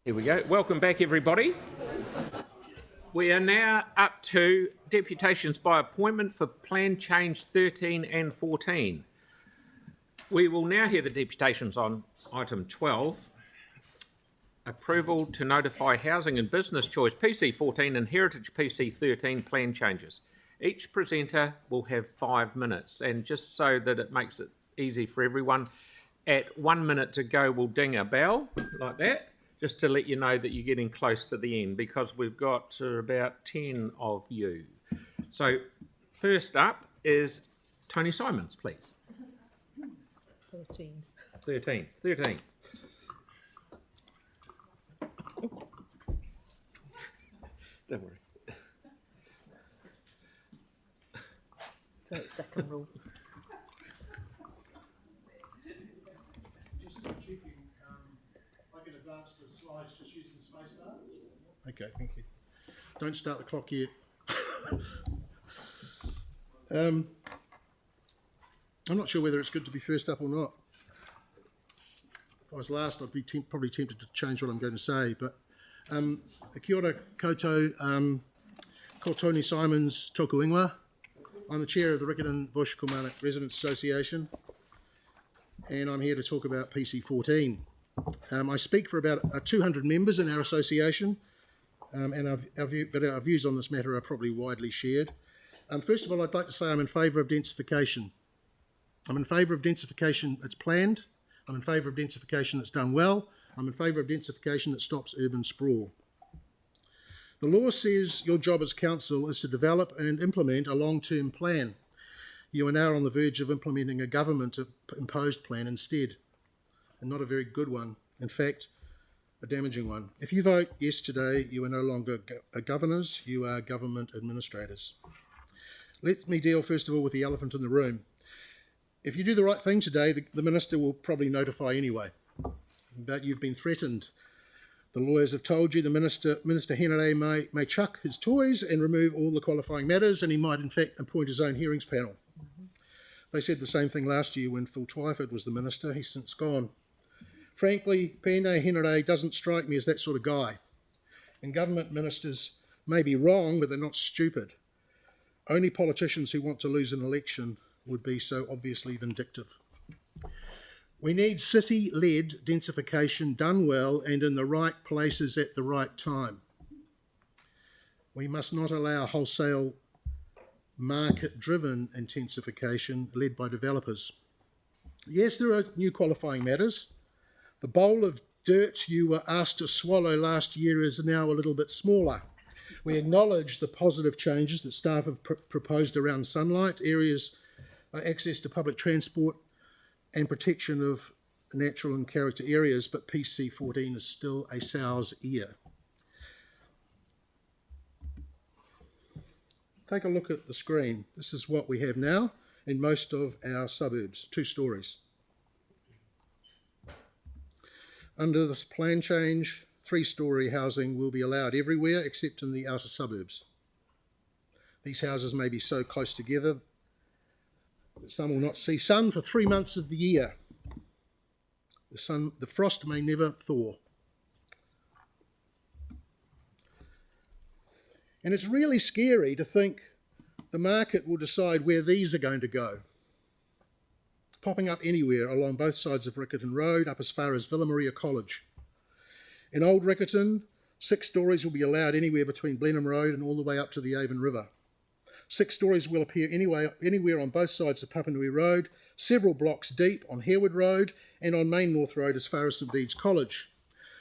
Here we go. Welcome back, everybody. We are now up to deputations by appointment for Plan Change 13 and 14. We will now hear the deputations on item 12, approval to notify Housing and Business Choice PC14 and Heritage PC13 plan changes. Each presenter will have 5 minutes, and just so that it makes it easy for everyone, at 1 minute to go we'll ding a bell like that, just to let you know that you're getting close to the end, because we've got about 10 of you. So first up is Tony Simons, please. 13. Don't worry. 30-second rule. Just checking, I can advance the slides just using the space bar. Okay, thank you. Don't start the clock yet. I'm not sure whether it's good to be first up or not. If I was last, I'd be probably tempted to change what I'm going to say, but kia ora koutou, ko Tony Simons tōku ingoa. I'm the chair of the Riccarton Bush Kilmarnock Residents Association, and I'm here to talk about PC14. I speak for about 200 members in our association, and our views on this matter are probably widely shared. First of all, I'd like to say I'm in favour of densification. I'm in favour of densification that's planned. I'm in favour of densification that's done well. I'm in favour of densification that stops urban sprawl. The law says your job as council is to develop and implement a long-term plan. You are now on the verge of implementing a government-imposed plan instead, and not a very good one. In fact, a damaging one. If you vote yes today, you are no longer governors, you are government administrators. Let me deal first of all with the elephant in the room. If you do the right thing today, the minister will probably notify anyway, but you've been threatened. The lawyers have told you the Minister Henare may chuck his toys and remove all the qualifying matters, and he might in fact appoint his own hearings panel. They said the same thing last year when Phil Twyford was the minister. He's since gone. Frankly, Pēnei Henare doesn't strike me as that sort of guy. And government ministers may be wrong, but they're not stupid. Only politicians who want to lose an election would be so obviously vindictive. We need city-led densification done well and in the right places at the right time. We must not allow wholesale market-driven intensification led by developers. Yes, there are new qualifying matters. The bowl of dirt you were asked to swallow last year is now a little bit smaller. We acknowledge the positive changes that staff have proposed around sunlight, areas, access to public transport, and protection of natural and character areas, but PC14 is still a sow's ear. Take a look at the screen. This is what we have now in most of our suburbs, 2 stories. Under this plan change, 3-storey housing will be allowed everywhere except in the outer suburbs. These houses may be so close together that some will not see sun for 3 months of the year. The frost may never thaw. And it's really scary to think the market will decide where these are going to go. Popping up anywhere along both sides of Riccarton Road, up as far as Villa Maria College. In Old Riccarton, 6 stories will be allowed anywhere between Blenheim Road and all the way up to the Avon River. 6 stories will appear anywhere on both sides of Papanui Road, several blocks deep on Harewood Road and on Main North Road as far as St Bede's College.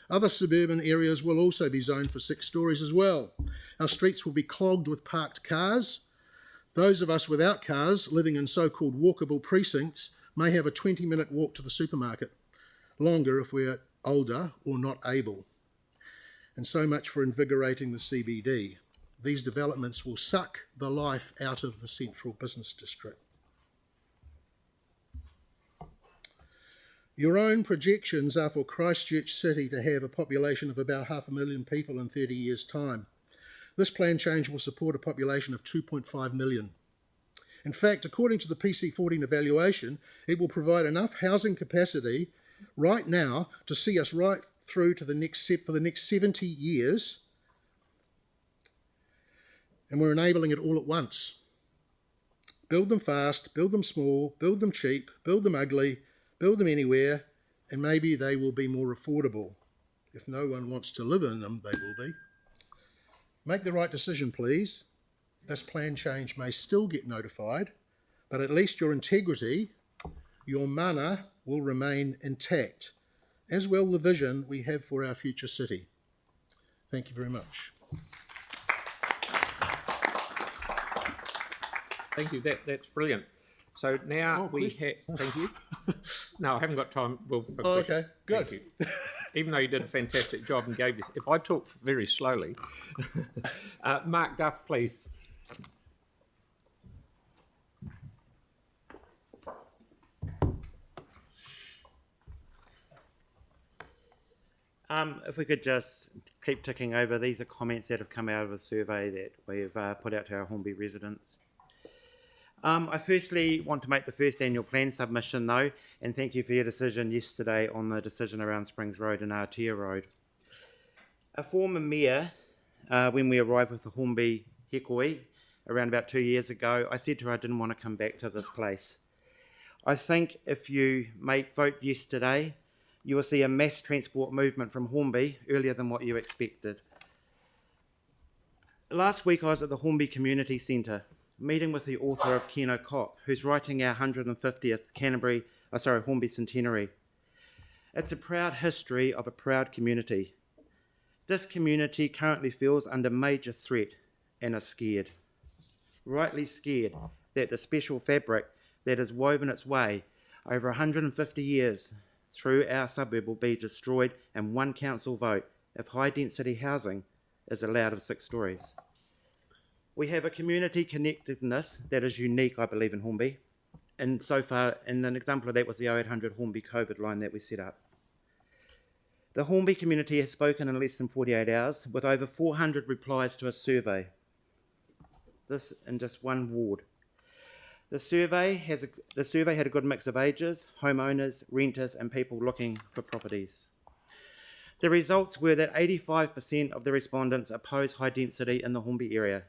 Other suburban areas will also be zoned for 6 stories as well. Our streets will be clogged with parked cars. Those of us without cars living in so-called walkable precincts may have a 20-minute walk to the supermarket, longer if we're older or not able. And so much for invigorating the CBD. These developments will suck the life out of the central business district. Your own projections are for Christchurch City to have a population of about 500,000 people in 30 years' time. This plan change will support a population of 2.5 million. In fact, according to the PC14 evaluation, it will provide enough housing capacity right now to see us right through to for the next 70 years, and we're enabling it all at once. Build them fast, build them small, build them cheap, build them ugly, build them anywhere, and maybe they will be more affordable. If no one wants to live in them, they will be. Make the right decision, please. This plan change may still get notified, but at least your integrity, your mana will remain intact, as will the vision we have for our future city. Thank you very much. Thank you. That's brilliant. So now we have. Thank you. No, I haven't got time. Well, for questions. Okay, good. Thank you. Even though you did a fantastic job and gave us. If I talk very slowly, Mark Duff, please. If we could just keep ticking over, these are comments that have come out of a survey that we've put out to our Hornby residents. I firstly want to make the first annual plan submission though, and thank you for your decision yesterday on the decision around Springs Road and Aotea Road. A former mayor, when we arrived with the Hornby Hekoi around about 2 years ago, I said to her I didn't want to come back to this place. I think if you vote yes today, you will see a mass transport movement from Hornby earlier than what you expected. Last week I was at the Hornby Community Centre, meeting with the author of Keno Cock, who's writing our 150th Hornby centenary. It's a proud history of a proud community. This community currently feels under major threat and are scared. Rightly scared that the special fabric that has woven its way over 150 years through our suburb will be destroyed in one council vote if high density housing is allowed of 6 stories. We have a community connectedness that is unique, I believe, in Hornby. And so far, and an example of that was the 0800 Hornby COVID line that we set up. The Hornby community has spoken in less than 48 hours with over 400 replies to a survey. This in just one ward. The survey had a good mix of ages, homeowners, renters, and people looking for properties. The results were that 85% of the respondents oppose high density in the Hornby area.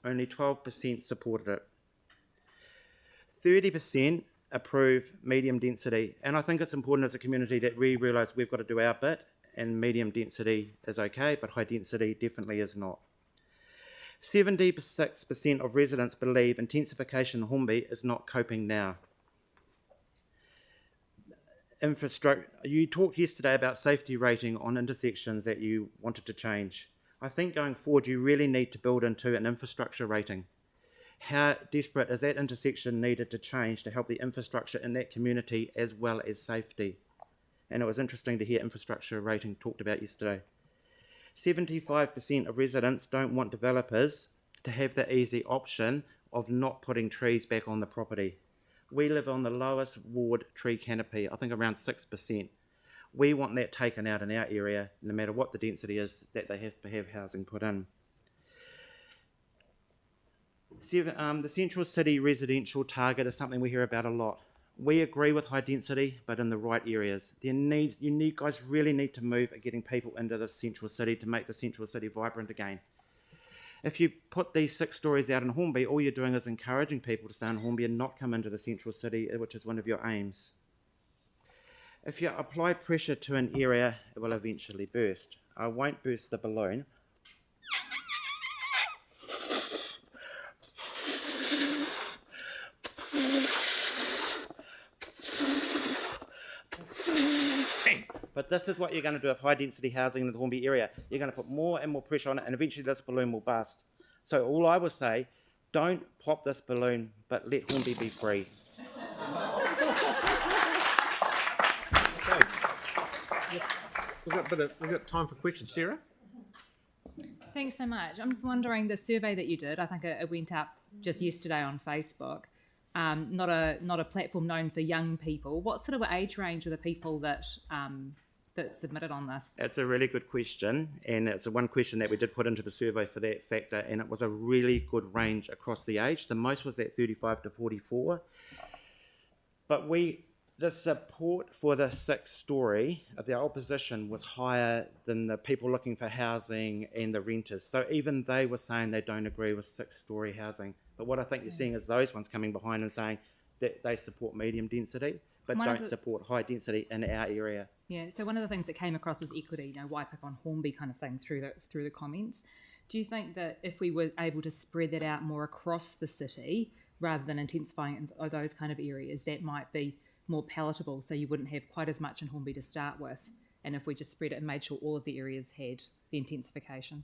Only 12% supported it. 30% approve medium density, and I think it's important as a community that we realise we've got to do our bit, and medium density is okay, but high density definitely is not. 76% of residents believe intensification in Hornby is not coping now. Infrastructure. You talked yesterday about safety rating on intersections that you wanted to change. I think going forward you really need to build into an infrastructure rating. How desperate is that intersection needed to change to help the infrastructure in that community as well as safety? And it was interesting to hear infrastructure rating talked about yesterday. 75% of residents don't want developers to have the easy option of not putting trees back on the property. We live on the lowest ward tree canopy, I think around 6%. We want that taken out in our area, no matter what the density is that they have to have housing put in. The Central City residential target is something we hear about a lot. We agree with high density, but in the right areas. You guys really need to move at getting people into the Central City to make the Central City vibrant again. If you put these 6 stories out in Hornby, all you're doing is encouraging people to stay in Hornby and not come into the Central City, which is one of your aims. If you apply pressure to an area, it will eventually burst. I won't burst the balloon. But this is what you're going to do with high density housing in the Hornby area. You're going to put more and more pressure on it, and eventually this balloon will burst. So all I would say, don't pop this balloon, but let Hornby be free. Okay. We've got time for questions. Sarah? Thanks so much. I'm just wondering, the survey that you did, I think it went up just yesterday on Facebook, not a platform known for young people. What sort of age range are the people that submitted on this? It's a really good question, and it's one question that we did put into the survey for that factor, and it was a really good range across the age. The most was at 35 to 44. But we The support for the 6th story of the opposition was higher than the people looking for housing and the renters. So even they were saying they don't agree with 6th story housing. But what I think you're seeing is those ones coming behind and saying that they support medium density, but don't support high density in our area. Yeah, so one of the things that came across was equity, wipe up on Hornby kind of thing through the comments. Do you think that if we were able to spread that out more across the city rather than intensifying in those kind of areas, that might be more palatable, so you wouldn't have quite as much in Hornby to start with, and if we just spread it and made sure all of the areas had the intensification?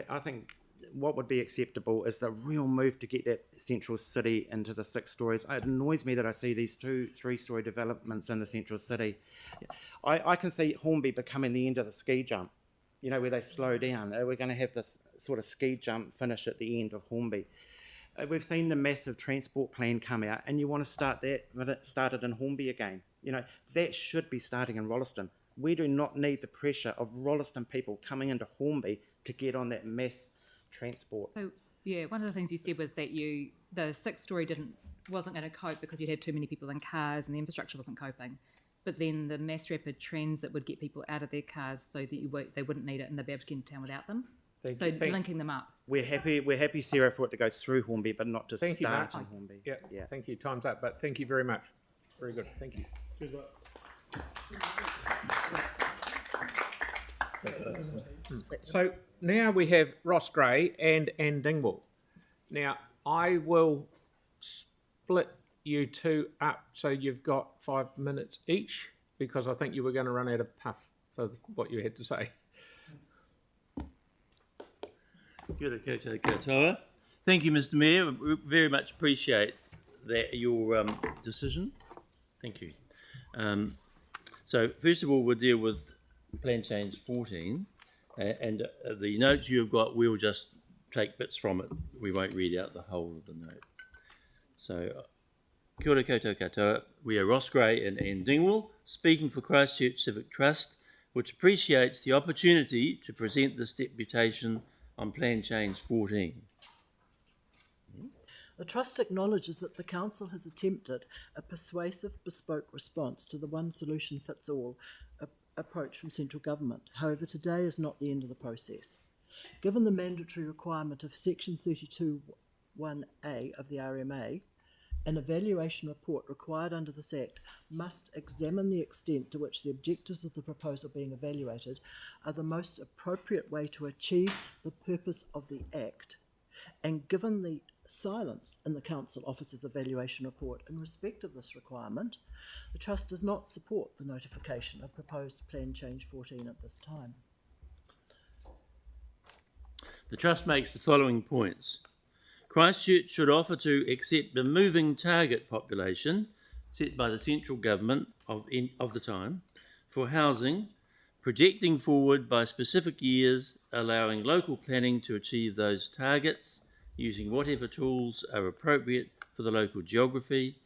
I think what would be acceptable is the real move to get that central city into the 6 stories. It annoys me that I see these 2-3-story developments in the central city. I can see Hornby becoming the end of the ski jump, where they slow down. We're going to have this sort of ski jump finish at the end of Hornby. We've seen the massive transport plan come out, and you want to start that, but it started in Hornby again. That should be starting in Rolleston. We do not need the pressure of Rolleston people coming into Hornby to get on that mass transport. So, yeah, one of the things you said was that the 6th story wasn't going to cope because you'd have too many people in cars and the infrastructure wasn't coping. But then the mass rapid transit would get people out of their cars so that they wouldn't need it and they'd be able to get into town without them. Linking them up. We're happy, Sarah, for it to go through Hornby, but not to start in Hornby. Yeah, thank you. Time's up, but thank you very much. Very good. Thank you. Good luck. So now we have Ross Gray and Dingwall. Now I will split you two up so you've got 5 minutes each, because I think you were going to run out of puff for what you had to say. Kia ora koutou katoa. Thank you, Mr. Mayor. We very much appreciate your decision. Thank you. So first of all, we'll deal with Plan Change 14, and the notes you've got, we'll just take bits from it. We won't read out the whole of the note. So, kia ora koutou katoa. We are Ross Gray and Anne Dingwall, speaking for Christchurch Civic Trust, which appreciates the opportunity to present this deputation on Plan Change 14. The Trust acknowledges that the Council has attempted a persuasive, bespoke response to the one-solution-fits-all approach from central government. However, today is not the end of the process. Given the mandatory requirement of Section 32(1)(a) of the RMA, an evaluation report required under this Act must examine the extent to which the objectives of the proposal being evaluated are the most appropriate way to achieve the purpose of the Act, and given the silence in the Council Officer's evaluation report in respect of this requirement, the Trust does not support the notification of proposed Plan Change 14 at this time. The Trust makes the following points. Christchurch should offer to accept the moving target population set by the central government of the time for housing, projecting forward by specific years, allowing local planning to achieve those targets using whatever tools are appropriate for the local geography,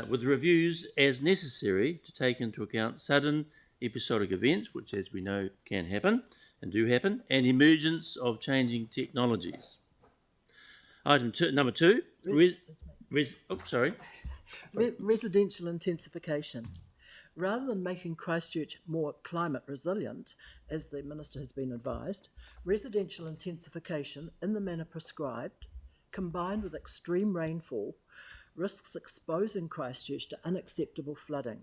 with reviews as necessary to take into account sudden episodic events, which as we know can happen and do happen, and emergence of changing technologies. Number two, residential intensification. Rather than making Christchurch more climate resilient, as the Minister has been advised, residential intensification in the manner prescribed, combined with extreme rainfall, risks exposing Christchurch to unacceptable flooding,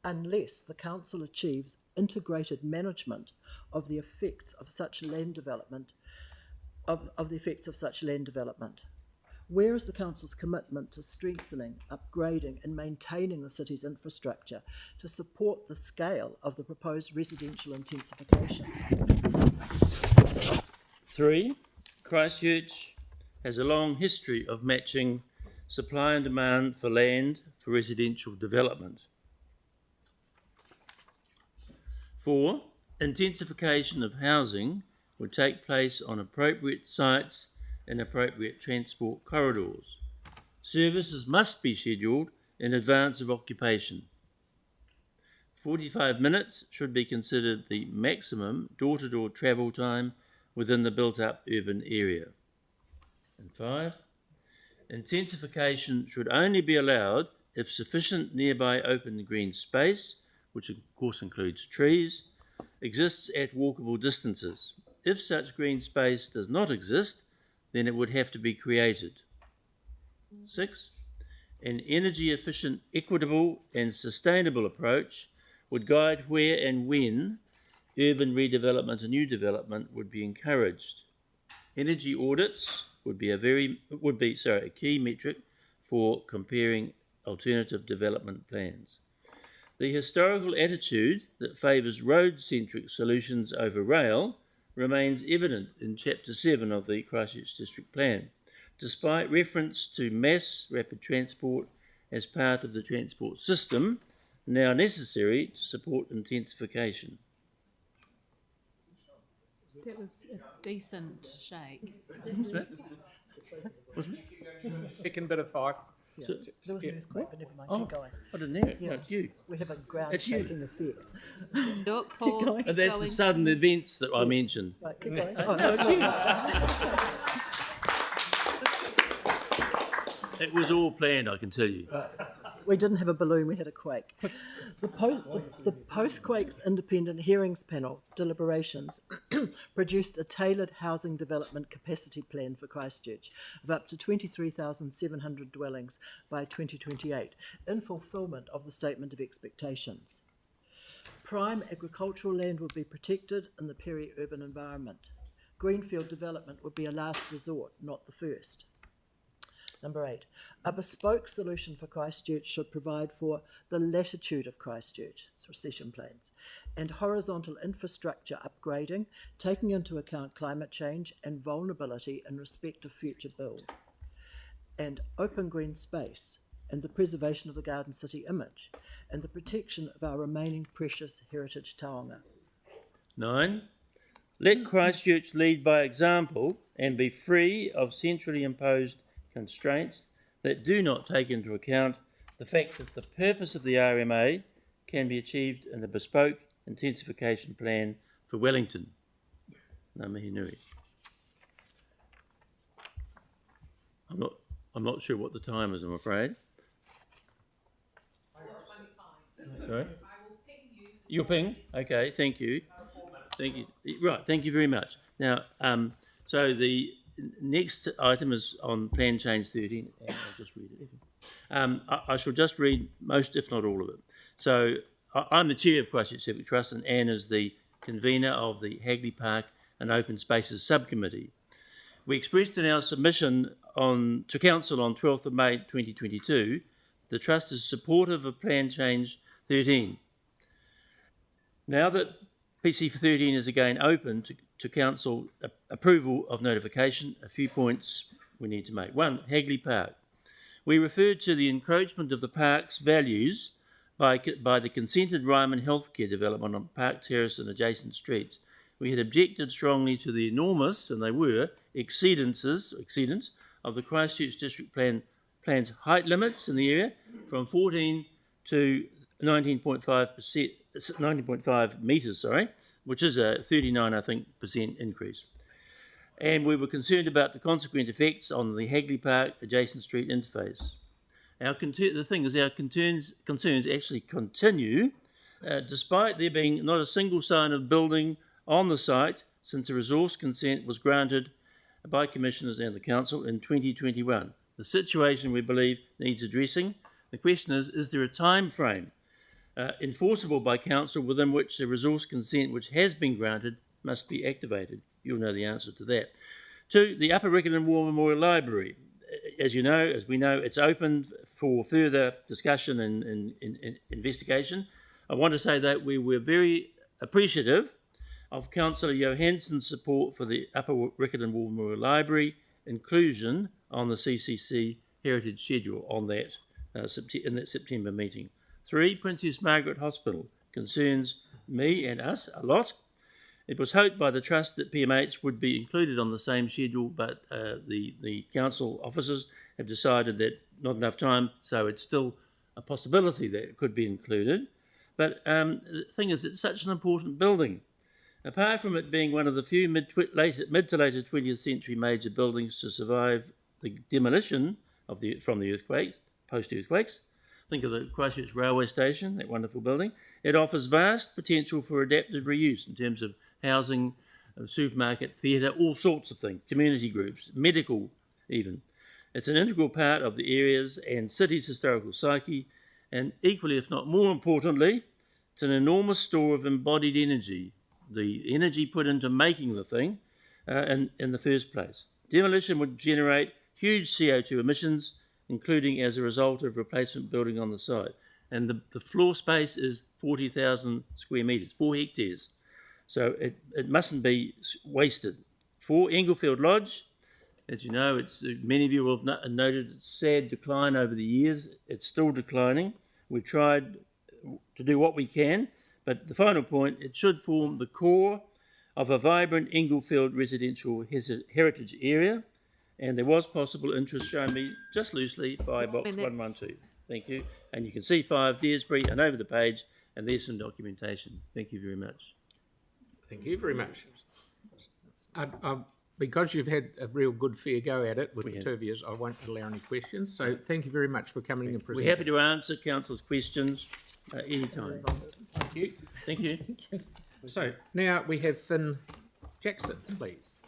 unless the Council achieves integrated management of the effects of such land development, Where is the Council's commitment to strengthening, upgrading and maintaining the city's infrastructure to support the scale of the proposed residential intensification? 3, Christchurch has a long history of matching supply and demand for land for residential development. 4, intensification of housing would take place on appropriate sites and appropriate transport corridors. Services must be scheduled in advance of occupation. 45 minutes should be considered the maximum door-to-door travel time within the built-up urban area. And 5, intensification should only be allowed if sufficient nearby open green space, which of course includes trees, exists at walkable distances. If such green space does not exist, then it would have to be created. 6. An energy efficient, equitable and sustainable approach would guide where and when urban redevelopment and new development would be encouraged. Energy audits would be a key metric for comparing alternative development plans. The historical attitude that favours road-centric solutions over rail remains evident in Chapter 7 of the Christchurch District Plan, despite reference to mass rapid transport as part of the transport system now necessary to support intensification. That was a decent shake. Second bit of 5. Yeah. There was an earthquake, but never mind, keep going. I didn't hear it. Yeah. No, it's you. We have a ground It's you. shaking effect. Look, pause, going. keep And that's going. the sudden events that I mentioned. Right, keep going. No, Oh, it's you. It was all planned, I can tell you. we didn't have a balloon, we had a quake. The post-quakes independent hearings panel deliberations produced a tailored housing development capacity plan for Christchurch of up to 23,700 dwellings by 2028 in fulfilment of the Statement of Expectations. Prime agricultural land would be protected in the peri-urban environment. Greenfield development would be a last resort, not the first. Number 8, a bespoke solution for Christchurch should provide for the latitude of Christchurch, it's recession plans, and horizontal infrastructure upgrading, taking into account climate change and vulnerability in respect of future build, and open green space, and the preservation of the Garden City image, and the protection of our remaining precious heritage taonga. 9. Let Christchurch lead by example and be free of centrally imposed constraints that do not take into account the fact that the purpose of the RMA can be achieved in a bespoke intensification plan for Wellington. Ngā mihi nui. I'm not sure what the time is, I'm afraid. Sorry? You'll ping? Okay, thank you. Thank you. Right, thank you very much. Now, so the next item is on Plan Change 13, and I'll just read it. I shall just read most, if not all of it. So I'm the chair of Christchurch Civic Trust, and Anne is the convener of the Hagley Park and Open Spaces Subcommittee. We expressed in our submission to Council on 12th of May 2022, the Trust is supportive of Plan Change 13. Now that PC 13 is again open to Council approval of notification, a few points we need to make. 1, Hagley Park. We referred to the encroachment of the park's values by the consented Ryman healthcare development on Park Terrace and adjacent streets. We had objected strongly to the enormous, and they were, exceedance of the Christchurch District Plan's height limits in the area from 14 to 19.5 metres, which is a 39, I think, % increase. And we were concerned about the consequent effects on the Hagley Park adjacent street interface. The thing is, our concerns actually continue, despite there being not a single sign of building on the site since a resource consent was granted by Commissioners and the Council in 2021. The situation, we believe, needs addressing. The question is there a time frame enforceable by Council within which the resource consent which has been granted must be activated? You'll know the answer to that. 2, the Upper Riccarton War Memorial Library. As we know, it's open for further discussion and investigation. I want to say that we were very appreciative of Councillor Johansson's support for the Upper Riccarton War Memorial Library inclusion on the CCC Heritage Schedule on that in that September meeting. 3, Princess Margaret Hospital concerns me and us a lot. It was hoped by the Trust that PMH would be included on the same schedule, but the Council officers have decided that not enough time, so it's still a possibility that it could be included. But the thing is, it's such an important building. Apart from it being one of the few mid to later 20th century major buildings to survive the demolition from the earthquake, post-earthquakes, Think of the Christchurch railway station, that wonderful building. It offers vast potential for adaptive reuse in terms of housing, supermarket, theatre, all sorts of things, community groups, medical even. It's an integral part of the area's and city's historical psyche, and equally, if not more importantly, it's an enormous store of embodied energy, the energy put into making the thing in the first place. Demolition would generate huge CO2 emissions, including as a result of replacement building on the site. And the floor space is 40,000 square metres, 4 hectares. So it mustn't be wasted. For Englefield Lodge, as you know, many of you will have noted its sad decline over the years. It's still declining. We've tried to do what we can, but the final point, it should form the core of a vibrant Englefield residential heritage area, and there was possible interest shown me just loosely by box 112. Thank you. And you can see 5 Dearsbury and over the page, and there's some documentation. Thank you very much. Thank you very much. Because you've had a real good fair go at it with the two of you, I won't allow any questions. So thank you very much for coming and presenting. We're happy to answer councillors' questions anytime. Thank you. Thank you. So now we have Finn Jackson, please.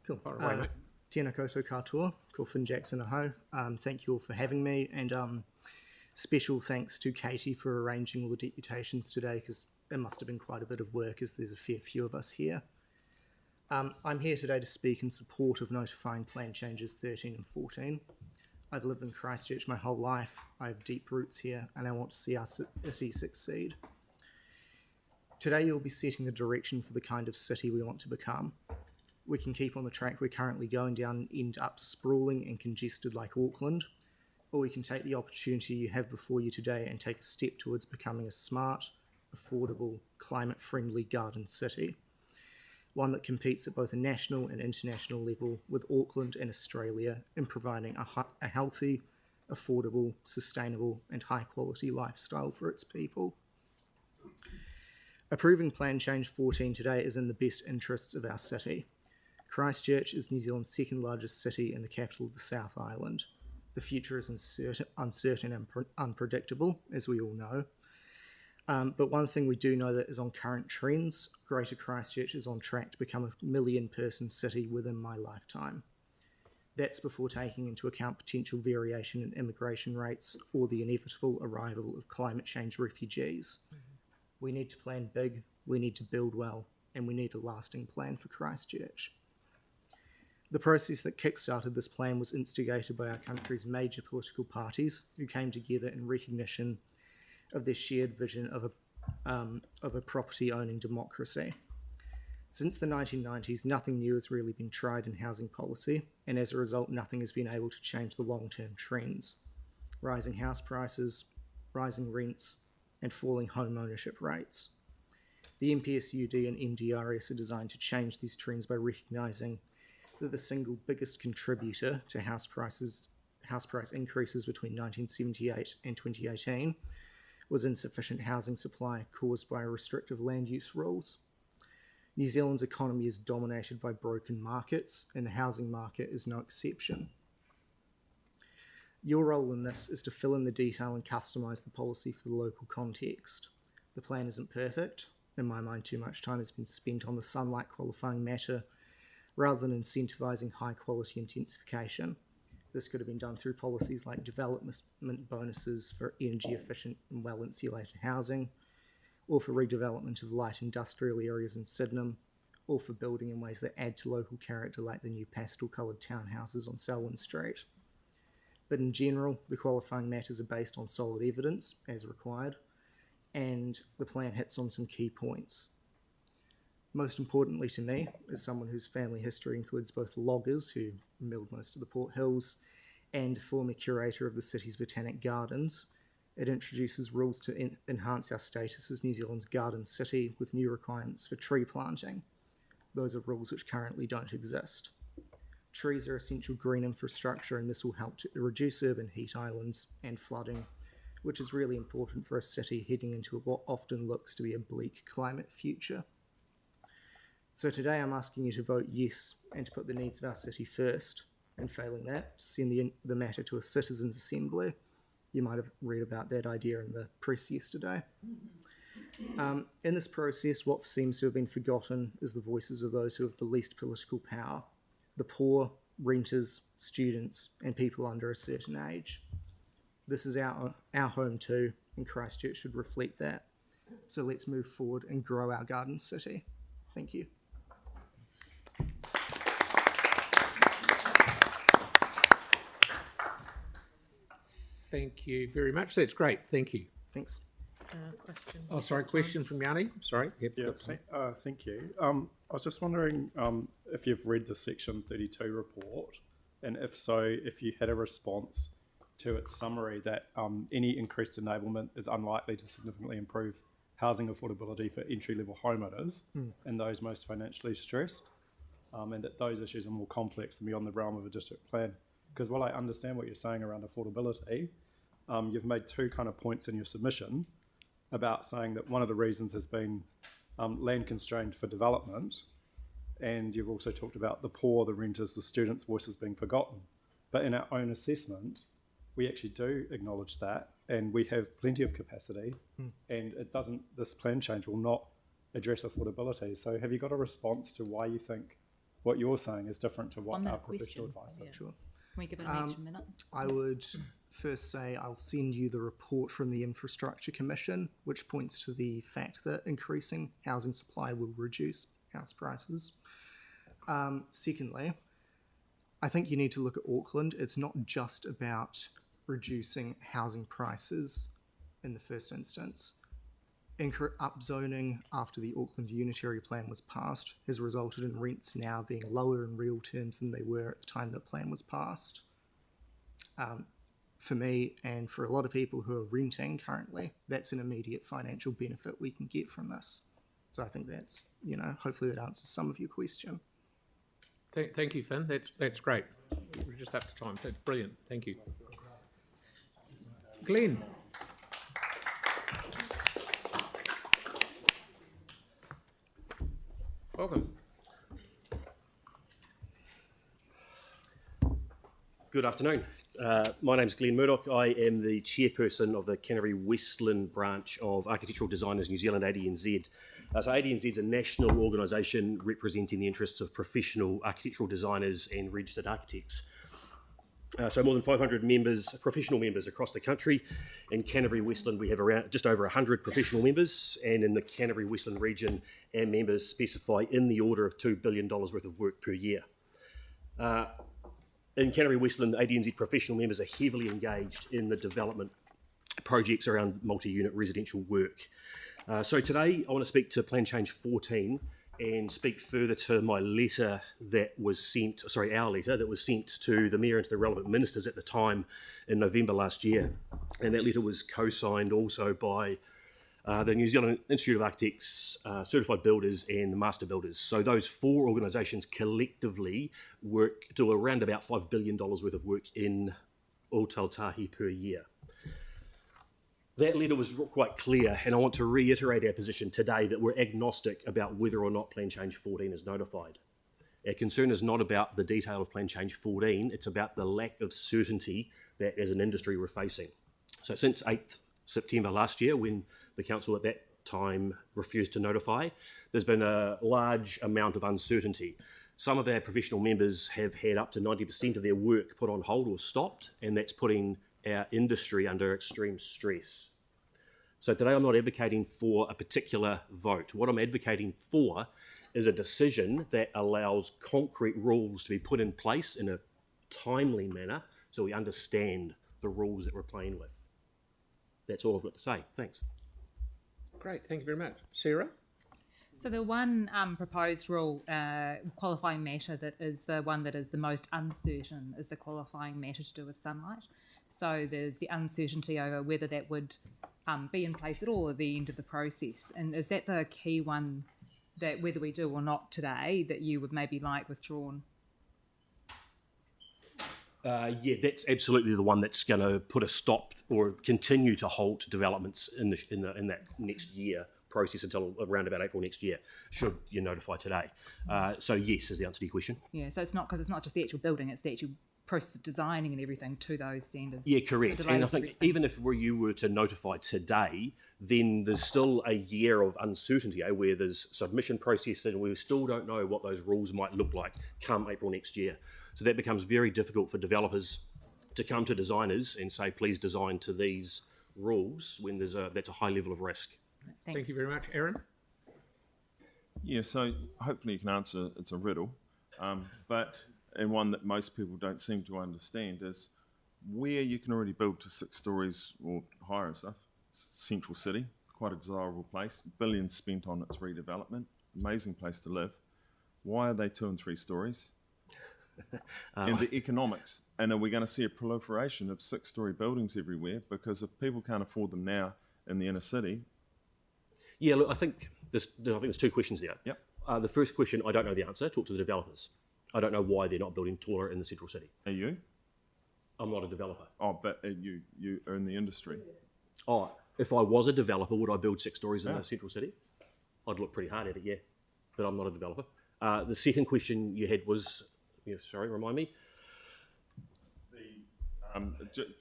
Cool. Fire away, mate. Tēnā koutou katoa, ko Finn Jackson aho. Thank you all for having me, and special thanks to Katie for arranging all the deputations today, because it must have been quite a bit of work as there's a fair few of us here. I'm here today to speak in support of notifying plan changes 13 and 14. I've lived in Christchurch my whole life, I have deep roots here, and I want to see our city succeed. Today you'll be setting the direction for the kind of city we want to become. We can keep on the track we're currently going down and end up sprawling and congested like Auckland, or we can take the opportunity you have before you today and take a step towards becoming a smart, affordable, climate-friendly garden city. One that competes at both a national and international level with Auckland and Australia in providing a healthy, affordable, sustainable and high-quality lifestyle for its people. Approving Plan Change 14 today is in the best interests of our city. Christchurch is New Zealand's second largest city and the capital of the South Island. The future is uncertain and unpredictable, as we all know. But one thing we do know that is on current trends, Greater Christchurch is on track to become a 1 million-person city within my lifetime. That's before taking into account potential variation in immigration rates or the inevitable arrival of climate change refugees. We need to plan big, we need to build well, and we need a lasting plan for Christchurch. The process that kick-started this plan was instigated by our country's major political parties, who came together in recognition of their shared vision of a property-owning democracy. Since the 1990s, nothing new has really been tried in housing policy, and as a result, nothing has been able to change the long-term trends. Rising house prices, rising rents, and falling home ownership rates. The MPSUD and MDRS are designed to change these trends by recognising that the single biggest contributor to house price increases between 1978 and 2018 was insufficient housing supply caused by restrictive land use rules. New Zealand's economy is dominated by broken markets, and the housing market is no exception. Your role in this is to fill in the detail and customise the policy for the local context. The plan isn't perfect. In my mind, too much time has been spent on the sunlight qualifying matter rather than incentivising high-quality intensification. This could have been done through policies like development bonuses for energy-efficient and well-insulated housing, or for redevelopment of light industrial areas in Sydenham, or for building in ways that add to local character like the new pastel-coloured townhouses on Selwyn Street. But in general, the qualifying matters are based on solid evidence, as required, and the plan hits on some key points. Most importantly to me, as someone whose family history includes both loggers, who milled most of the Port Hills, and a former curator of the city's botanic gardens, it introduces rules to enhance our status as New Zealand's garden city with new requirements for tree planting. Those are rules which currently don't exist. Trees are essential green infrastructure, and this will help to reduce urban heat islands and flooding, which is really important for a city heading into what often looks to be a bleak climate future. So today I'm asking you to vote yes and to put the needs of our city first, and failing that, to send the matter to a citizens' assembly. You might have read about that idea in the press yesterday. In this process, what seems to have been forgotten is the voices of those who have the least political power: the poor, renters, students, and people under a certain age. This is our home too, and Christchurch should reflect that. So let's move forward and grow our garden city. Thank you. Thank you very much. That's great. Thank you. Thanks. Question. Oh, sorry. Question from Yanni. Sorry. Yep. Yeah, thank you. I was just wondering if you've read the Section 32 report, and if so, if you had a response to its summary that any increased enablement is unlikely to significantly improve housing affordability for entry-level homeowners and those most financially stressed, and that those issues are more complex and beyond the realm of a district plan. Because while I understand what you're saying around affordability, you've made two kind of points in your submission about saying that one of the reasons has been land constrained for development, and you've also talked about the poor, the renters, the students' voices being forgotten. But in our own assessment, we actually do acknowledge that, and we have plenty of capacity, and this plan change will not address affordability. So have you got a response to why you think what you're saying is different to what our professional advice is? Sure. Can we give it an extra minute? I would first say I'll send you the report from the Infrastructure Commission, which points to the fact that increasing housing supply will reduce house prices. Secondly, I think you need to look at Auckland. It's not just about reducing housing prices in the first instance. Upzoning after the Auckland Unitary Plan was passed has resulted in rents now being lower in real terms than they were at the time the plan was passed. For me and for a lot of people who are renting currently, that's an immediate financial benefit we can get from this. So I think that's, hopefully that answers some of your question. Thank you, Finn. That's great. We're just up to time. That's brilliant. Thank you. Glenn. Welcome. Good afternoon. My name's Glenn Murdoch. I am the chairperson of the Canterbury Westland branch of Architectural Designers New Zealand, ADNZ. So ADNZ is a national organisation representing the interests of professional architectural designers and registered architects. So more than 500 members, professional members across the country. In Canterbury Westland, we have around just over 100 professional members, and in the Canterbury Westland region, our members specify in the order of $2 billion worth of work per year. In Canterbury Westland, ADNZ professional members are heavily engaged in the development projects around multi-unit residential work. So today, I want to speak to Plan Change 14 and speak further to my letter that was sent, our letter that was sent to the Mayor and to the relevant ministers at the time in November last year. And that letter was co-signed also by the New Zealand Institute of Architects, Certified Builders and the Master Builders. So those four organisations collectively do around about $5 billion worth of work in Aotearoa per year. That letter was quite clear, and I want to reiterate our position today that we're agnostic about whether or not Plan Change 14 is notified. Our concern is not about the detail of Plan Change 14, it's about the lack of certainty that as an industry we're facing. So since 8th September last year, when the council at that time refused to notify, there's been a large amount of uncertainty. Some of our professional members have had up to 90% of their work put on hold or stopped, and that's putting our industry under extreme stress. So today I'm not advocating for a particular vote. What I'm advocating for is a decision that allows concrete rules to be put in place in a timely manner so we understand the rules that we're playing with. That's all I've got to say. Thanks. Great. Thank you very much. Sarah? So the one proposed rule, qualifying matter, that is the one that is the most uncertain, is the qualifying matter to do with sunlight. So there's the uncertainty over whether that would be in place at all at the end of the process. And is that the key one, that whether we do or not today, that you would maybe like withdrawn? Yeah, that's absolutely the one that's going to put a stop or continue to halt developments in that next year process until around about April next year, should you notify today. So yes is the answer to your question. Yeah, so it's not because it's not just the actual building; it's the actual process of designing and everything to those standards. Yeah, correct. So And I delays think everything. even if you were to notify today, then there's still a year of uncertainty, where there's submission process and we still don't know what those rules might look like come April next year. So that becomes very difficult for developers to come to designers and say, please design to these rules when that's a high level of risk. Thanks. Thank you very much. Aaron? Yeah, so hopefully you can answer. It's a riddle, and one that most people don't seem to understand is where you can already build to 6 stories or higher and stuff. Central City, quite a desirable place, billions spent on its redevelopment, amazing place to live. Why are they 2 and 3 stories? And the economics, and are we going to see a proliferation of 6-story buildings everywhere? Because if people can't afford them now in the inner city. Yeah, look, I think there's 2 questions there. Yep. The first question, I don't know the answer. Talk to the developers. I don't know why they're not building taller in the central city. Are you? I'm not a developer. Oh, but you are in the industry. Oh, if I was a developer, would I build 6 stories in the central city? I'd look pretty hard at it, yeah. But I'm not a developer. The second question you had was, sorry, remind me.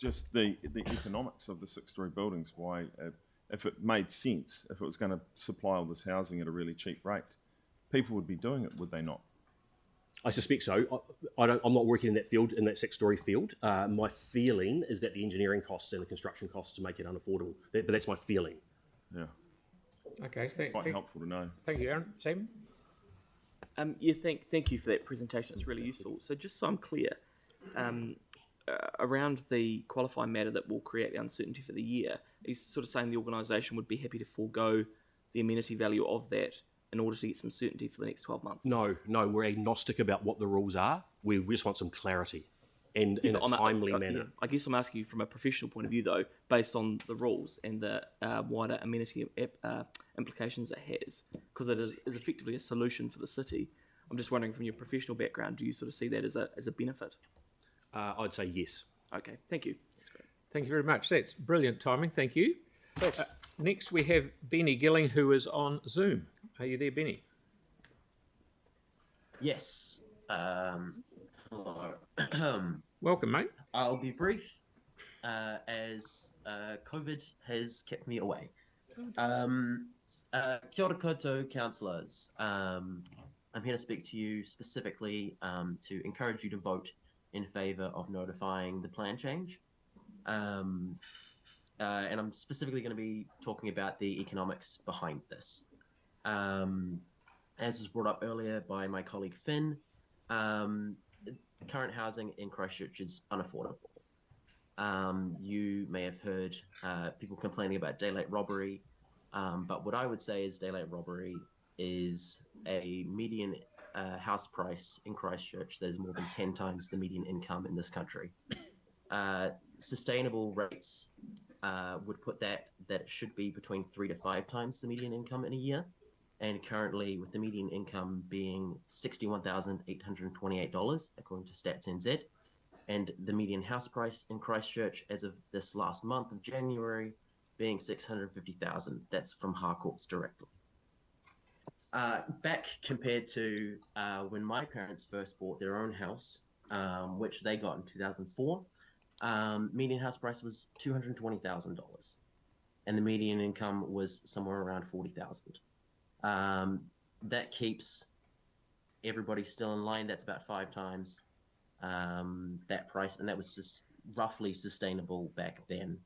Just the economics of the 6-story buildings. Why, if it made sense, if it was going to supply all this housing at a really cheap rate, people would be doing it, would they not? I suspect so. I'm not working in that field, in that 6-story field. My feeling is that the engineering costs and the construction costs make it unaffordable. But that's my feeling. Yeah. Okay, Quite helpful to know. Thank you, Aaron. Sam? Thank you for that presentation. It's really useful. So just so I'm clear, around the qualifying matter that will create the uncertainty for the year, he's sort of saying the organisation would be happy to forego the amenity value of that in order to get some certainty for the next 12 months. No, we're agnostic about what the rules are. We just want some clarity and in a timely manner. I guess I'm asking you from a professional point of view, though, based on the rules and the wider amenity implications it has, because it is effectively a solution for the city. I'm just wondering, from your professional background, do you sort of see that as a benefit? I'd say yes. Okay, thank you. That's great. Thank you very much. That's brilliant timing. Thank you. Next, we have Benny Gilling, who is on Zoom. Are you there, Benny? Yes. Hello. Welcome, mate. I'll be brief, as COVID has kept me away. Kia ora koutou, councillors. I'm here to speak to you specifically to encourage you to vote in favour of notifying the plan change. And I'm specifically going to be talking about the economics behind this. As was brought up earlier by my colleague Finn, current housing in Christchurch is unaffordable. You may have heard people complaining about daylight robbery, but what I would say is daylight robbery is a median house price in Christchurch that is more than 10 times the median income in this country. Sustainable rates would put that it should be between 3 to 5 times the median income in a year. And currently, with the median income being $61,828, according to Stats NZ, and the median house price in Christchurch as of this last month of January being $650,000. That's from Harcourts directly. Back compared to when my parents first bought their own house, which they got in 2004, median house price was $220,000, and the median income was somewhere around $40,000. That keeps everybody still in line. That's about 5 times that price, and that was just roughly sustainable back then.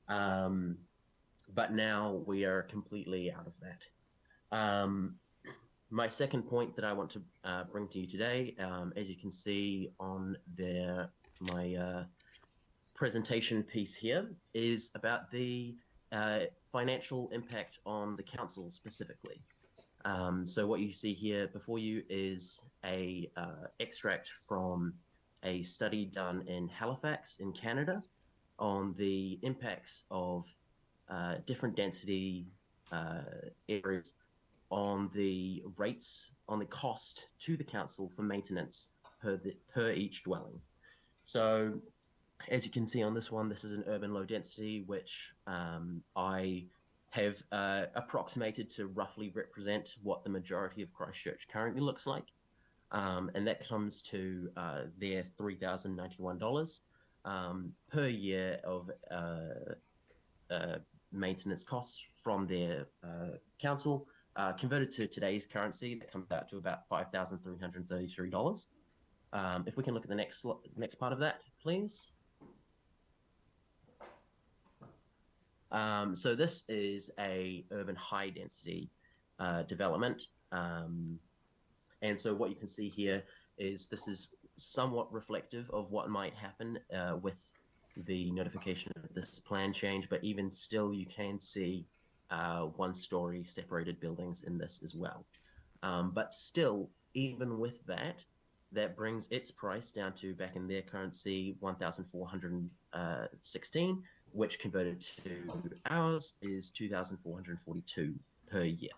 But now we are completely out of that. My second point that I want to bring to you today, as you can see on my presentation piece here, is about the financial impact on the council specifically. So what you see here before you is a extract from a study done in Halifax in Canada on the impacts of different density areas on the rates, on the cost to the council for maintenance per each dwelling. So as you can see on this one, this is an urban low density, which I have approximated to roughly represent what the majority of Christchurch currently looks like. And that comes to their $3,091 per year of maintenance costs from their council. Converted to today's currency, that comes out to about $5,333. If we can look at the next part of that, please. So this is a urban high density development. And so what you can see here is this is somewhat reflective of what might happen with the notification of this plan change, but even still you can see one-story separated buildings in this as well. But still, even with that, that brings its price down to, back in their currency, 1,416, which converted to ours is 2,442 per year.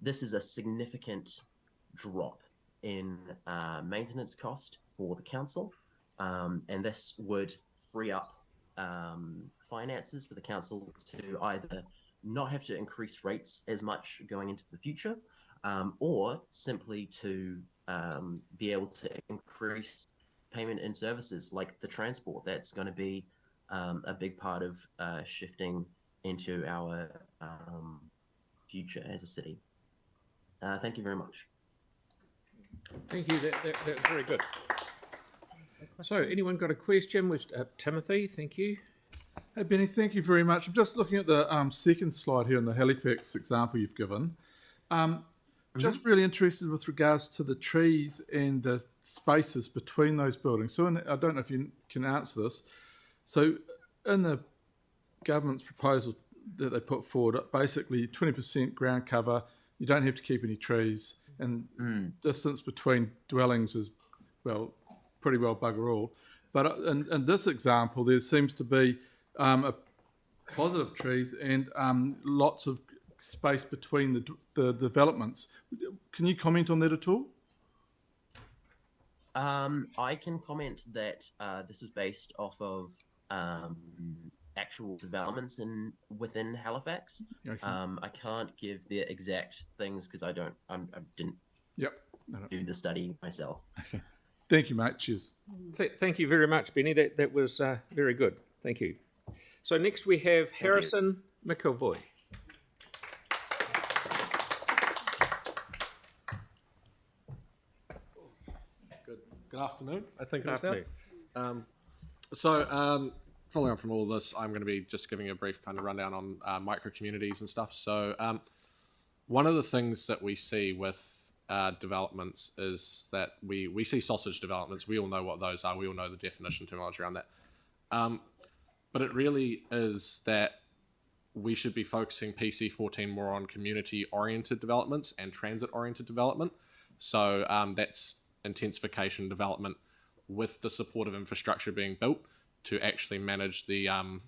This is a significant drop in maintenance cost for the council, and this would free up finances for the council to either not have to increase rates as much going into the future, or simply to be able to increase payment in services like the transport. That's going to be a big part of shifting into our future as a city. Thank you very much. Thank you. That's very good. So, anyone got a question? With Timothy, thank you. Hey, Benny, thank you very much. I'm just looking at the second slide here in the Halifax example you've given. Just really interested with regards to the trees and the spaces between those buildings. So, I don't know if you can answer this. So, in the government's proposal that they put forward, basically 20% ground cover, you don't have to keep any trees, and distance between dwellings is, well, pretty well bugger all. But in this example, there seems to be a positive trees and lots of space between the developments. Can you comment on that at all? I can comment that this is based off of actual developments within Halifax. Okay. I can't give the exact things because I didn't do the study myself. Okay. Thank you, mate. Cheers. Thank you very much, Benny. That was very good. Thank you. So next we have Harrison McElvoy. Good afternoon, I think Good it is now. Following on from all this, I'm going to be just giving a brief kind of rundown on micro-communities and stuff. So one of the things that we see with developments is that we see sausage developments. We all know what those are. We all know the definition terminology around that. But it really is that we should be focusing PC14 more on community-oriented developments and transit-oriented development. So that's intensification development with the supportive infrastructure being built to actually manage the on-flow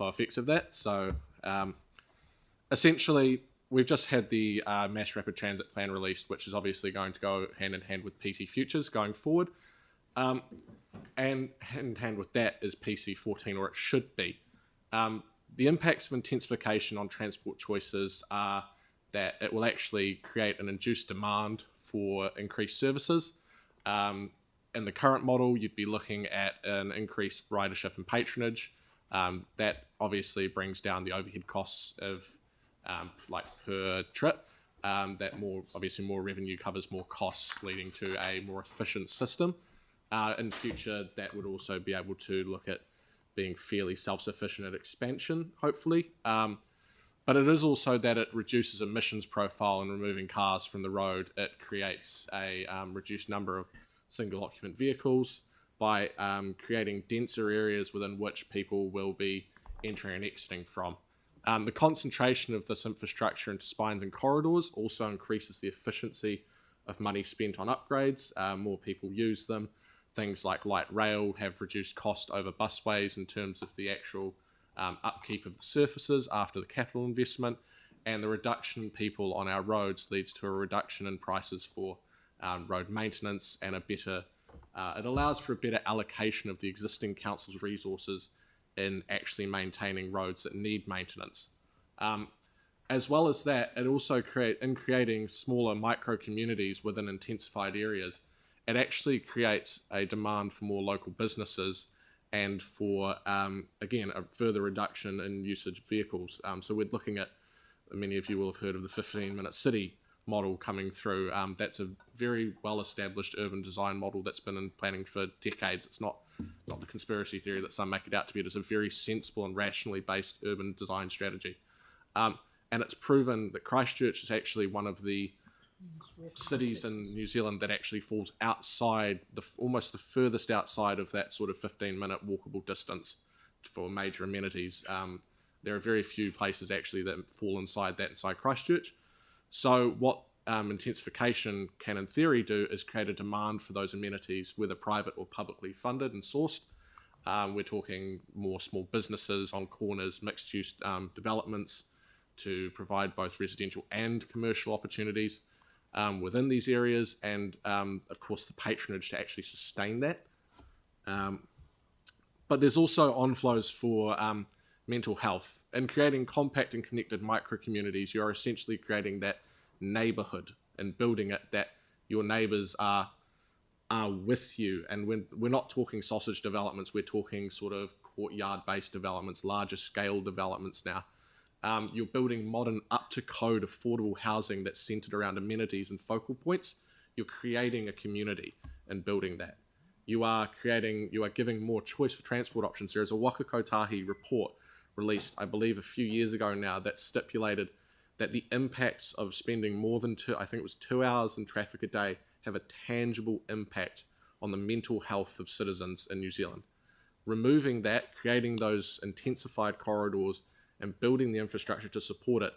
effects of that. So essentially, we've just had the Mass Rapid Transit Plan released, which is obviously going to go hand in hand with PC Futures going forward. And hand in hand with that is PC14, or it should be. The impacts of intensification on transport choices are that it will actually create an induced demand for increased services. In the current model, you'd be looking at an increased ridership and patronage. That obviously brings down the overhead costs of like per trip. That more revenue covers more costs, leading to a more efficient system. In future, that would also be able to look at being fairly self-sufficient at expansion, hopefully. But it is also that it reduces emissions profile and removing cars from the road. It creates a reduced number of single occupant vehicles by creating denser areas within which people will be entering and exiting from. The concentration of this infrastructure into spines and corridors also increases the efficiency of money spent on upgrades. More people use them. Things like light rail have reduced cost over busways in terms of the actual upkeep of the surfaces after the capital investment, and the reduction in people on our roads leads to a reduction in prices for road maintenance and a better It allows for a better allocation of the existing council's resources in actually maintaining roads that need maintenance. As well as that, it also creating smaller micro communities within intensified areas, it actually creates a demand for more local businesses and for, again, a further reduction in usage of vehicles. So we're looking at, many of you will have heard of the 15-minute city model coming through. That's a very well-established urban design model that's been in planning for decades. It's not the conspiracy theory that some make it out to be. It is a very sensible and rationally based urban design strategy. And it's proven that Christchurch is actually one of the cities in New Zealand that actually falls outside, almost the furthest outside of that sort of 15-minute walkable distance for major amenities. There are very few places actually that fall inside Christchurch. So what intensification can in theory do is create a demand for those amenities, whether private or publicly funded and sourced. We're talking more small businesses on corners, mixed-use developments to provide both residential and commercial opportunities within these areas, and of course the patronage to actually sustain that. But there's also onflows for mental health. In creating compact and connected micro-communities, you're essentially creating that neighbourhood and building it that your neighbours are with you. And when we're not talking sausage developments, we're talking sort of courtyard-based developments, larger scale developments now. You're building modern, up-to-code, affordable housing that's centred around amenities and focal points. You're creating a community and building that. You are giving more choice for transport options. There is a Waka Kotahi report released, I believe, a few years ago now that stipulated that the impacts of spending more than 2 hours in traffic a day have a tangible impact on the mental health of citizens in New Zealand. Removing that, creating those intensified corridors and building the infrastructure to support it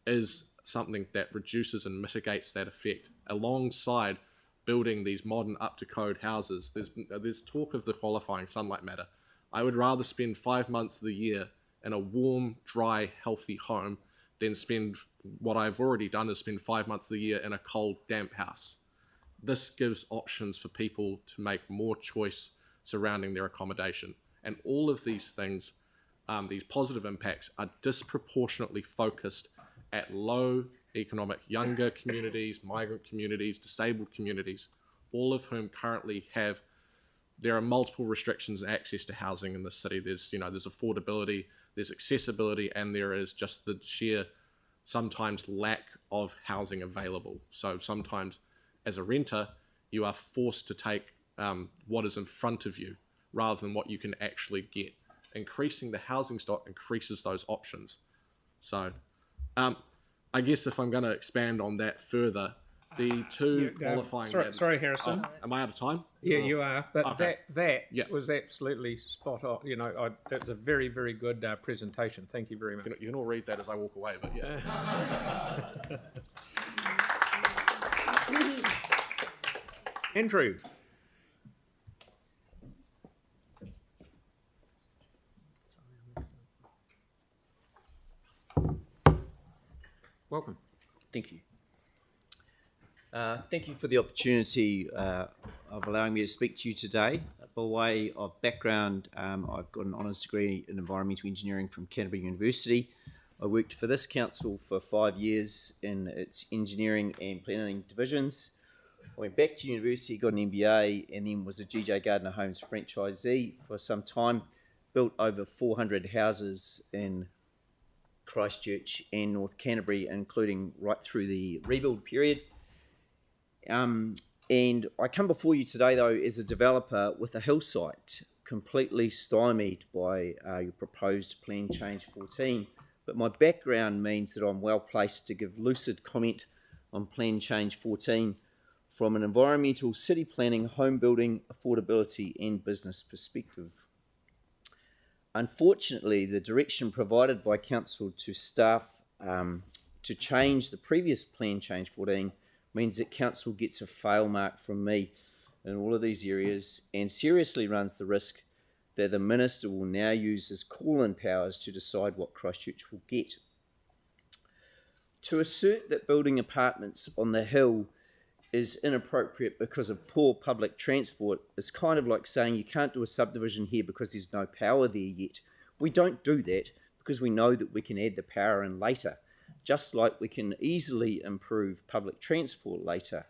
is something that reduces and mitigates that effect, alongside building these modern up-to-code houses. There's talk of the qualifying sunlight matter. I would rather spend 5 months of the year in a warm, dry, healthy home than spend, what I've already done is spend 5 months of the year in a cold, damp house. This gives options for people to make more choice surrounding their accommodation. And all of these things, these positive impacts, are disproportionately focused at low economic, younger communities, migrant communities, disabled communities, all of whom currently there are multiple restrictions and access to housing in the city. There's affordability, there's accessibility, and there is just the sheer, sometimes, lack of housing available. So sometimes, as a renter, you are forced to take what is in front of you rather than what you can actually get. Increasing the housing stock increases those options. So I guess if I'm going to expand on that further, the two qualifying... Sorry, Harrison. Oh, am I out of time? Yeah, you are. But Okay. that was absolutely spot on. That was a very, very good presentation. Thank you very much. You can all read that as I walk away, but yeah. Andrew. Welcome. Thank you. Thank you for the opportunity of allowing me to speak to you today. By way of background, I've got an honours degree in environmental engineering from Canterbury University. I worked for this council for 5 years in its engineering and planning divisions. I went back to university, got an MBA, and then was a GJ Gardner Homes franchisee for some time. Built over 400 houses in Christchurch and North Canterbury, including right through the rebuild period. And I come before you today, though, as a developer with a hill site, completely stymied by your proposed Plan Change 14. But my background means that I'm well placed to give lucid comment on Plan Change 14 from an environmental, city planning, home building, affordability and business perspective. Unfortunately, the direction provided by Council to staff to change the previous Plan Change 14 means that Council gets a fail mark from me in all of these areas and seriously runs the risk that the Minister will now use his call-in powers to decide what Christchurch will get. To assert that building apartments on the hill is inappropriate because of poor public transport is kind of like saying you can't do a subdivision here because there's no power there yet. We don't do that because we know that we can add the power in later, just like we can easily improve public transport later.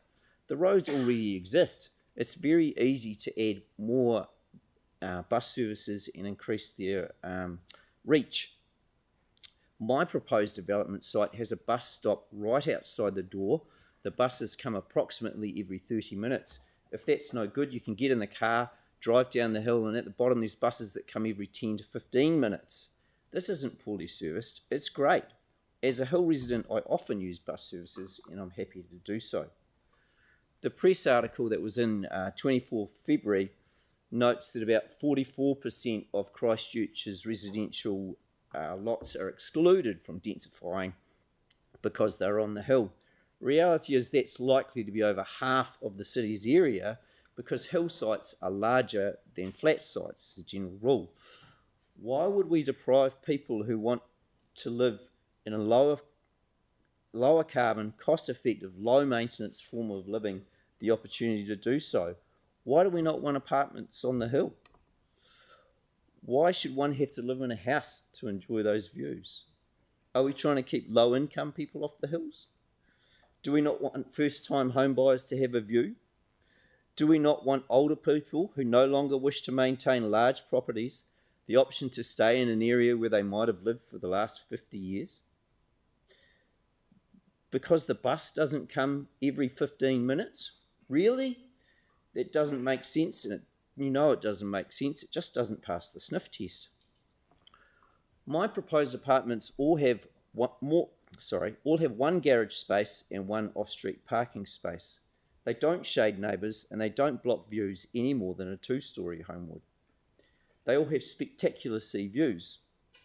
The roads already exist. It's very easy to add more bus services and increase their reach. My proposed development site has a bus stop right outside the door. The buses come approximately every 30 minutes. If that's no good, you can get in the car, drive down the hill, and at the bottom there's buses that come every 10 to 15 minutes. This isn't poorly serviced, it's great. As a Hill resident, I often use bus services and I'm happy to do so. The press article that was in 24 February notes that about 44% of Christchurch's residential lots are excluded from densifying because they're on the hill. Reality is that's likely to be over half of the city's area because hill sites are larger than flat sites as a general rule. Why would we deprive people who want to live in a lower carbon, cost-effective, low-maintenance form of living the opportunity to do so? Why do we not want apartments on the hill? Why should one have to live in a house to enjoy those views? Are we trying to keep low-income people off the hills? Do we not want first-time home buyers to have a view? Do we not want older people who no longer wish to maintain large properties the option to stay in an area where they might have lived for the last 50 years? Because the bus doesn't come every 15 minutes? Really? That doesn't make sense, and you know it doesn't make sense. It just doesn't pass the sniff test. My proposed apartments all have one garage space and one off-street parking space. They don't shade neighbours and they don't block views any more than a two-storey home would. They all have spectacular sea views.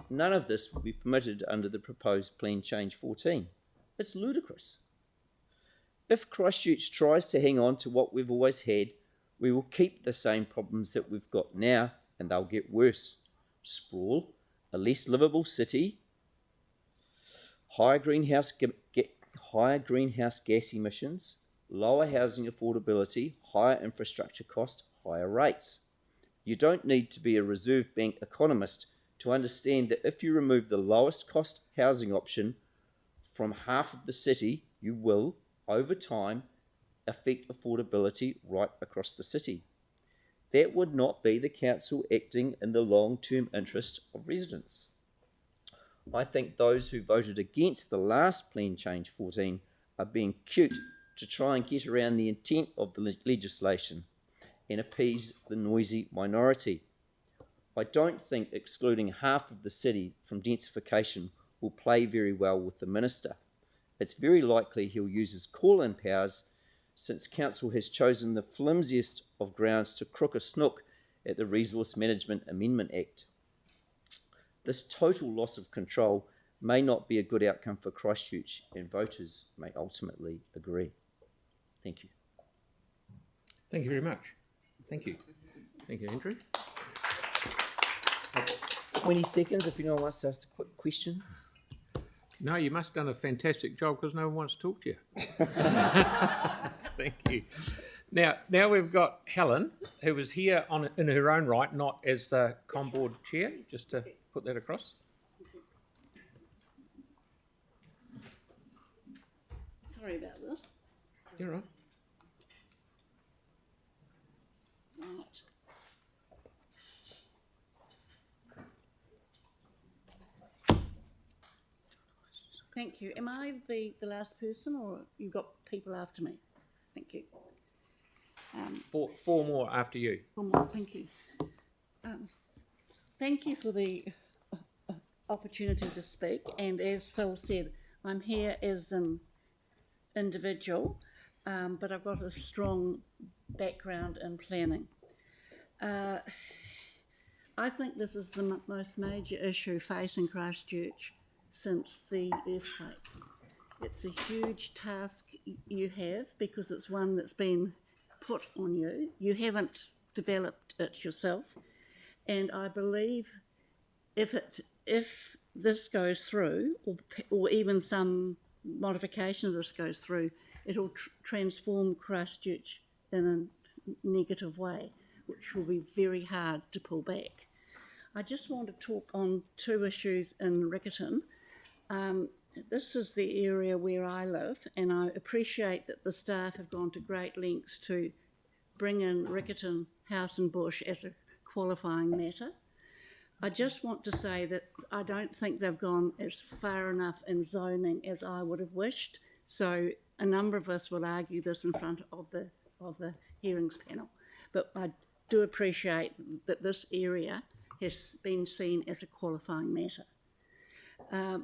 None of this will be permitted under the proposed Plan Change 14. It's ludicrous. If Christchurch tries to hang on to what we've always had, we will keep the same problems that we've got now, and they'll get worse. Sprawl, a less livable city, higher greenhouse gas emissions, lower housing affordability, higher infrastructure cost, higher rates. You don't need to be a Reserve Bank economist to understand that if you remove the lowest cost housing option from half of the city, you will, over time, affect affordability right across the city. That would not be the council acting in the long-term interest of residents. I think those who voted against the last Plan Change 14 are being cute to try and get around the intent of the legislation and appease the noisy minority. I don't think excluding half of the city from densification will play very well with the minister. It's very likely he'll use his call-in powers since council has chosen the flimsiest of grounds to crook a snook at the Resource Management Amendment Act. This total loss of control may not be a good outcome for Christchurch, and voters may ultimately agree. Thank you. Thank you very much. Thank you. Thank you, Andrew. 20 seconds if anyone wants to ask a quick question. No, you must have done a fantastic job because no one wants to talk to you. Thank you. Now we've got Helen, who was here in her own right, not as the ComBoard chair, just to put that across. Sorry about this. You're right. Right. Thank you. Am I the last person, or you've got people after me? Thank you. Four more after you. Four more, thank you. Thank you for the opportunity to speak. And as Phil said, I'm here as an individual, but I've got a strong background in planning. I think this is the most major issue facing Christchurch since the earthquake. It's a huge task you have because it's one that's been put on you. You haven't developed it yourself, and I believe if this goes through, or even some modification of this goes through, it'll transform Christchurch in a negative way, which will be very hard to pull back. I just want to talk on two issues in Riccarton. This is the area where I live, and I appreciate that the staff have gone to great lengths to bring in Riccarton House and Bush as a qualifying matter. I just want to say that I don't think they've gone as far enough in zoning as I would have wished. So a number of us will argue this in front of the hearings panel. But I do appreciate that this area has been seen as a qualifying matter.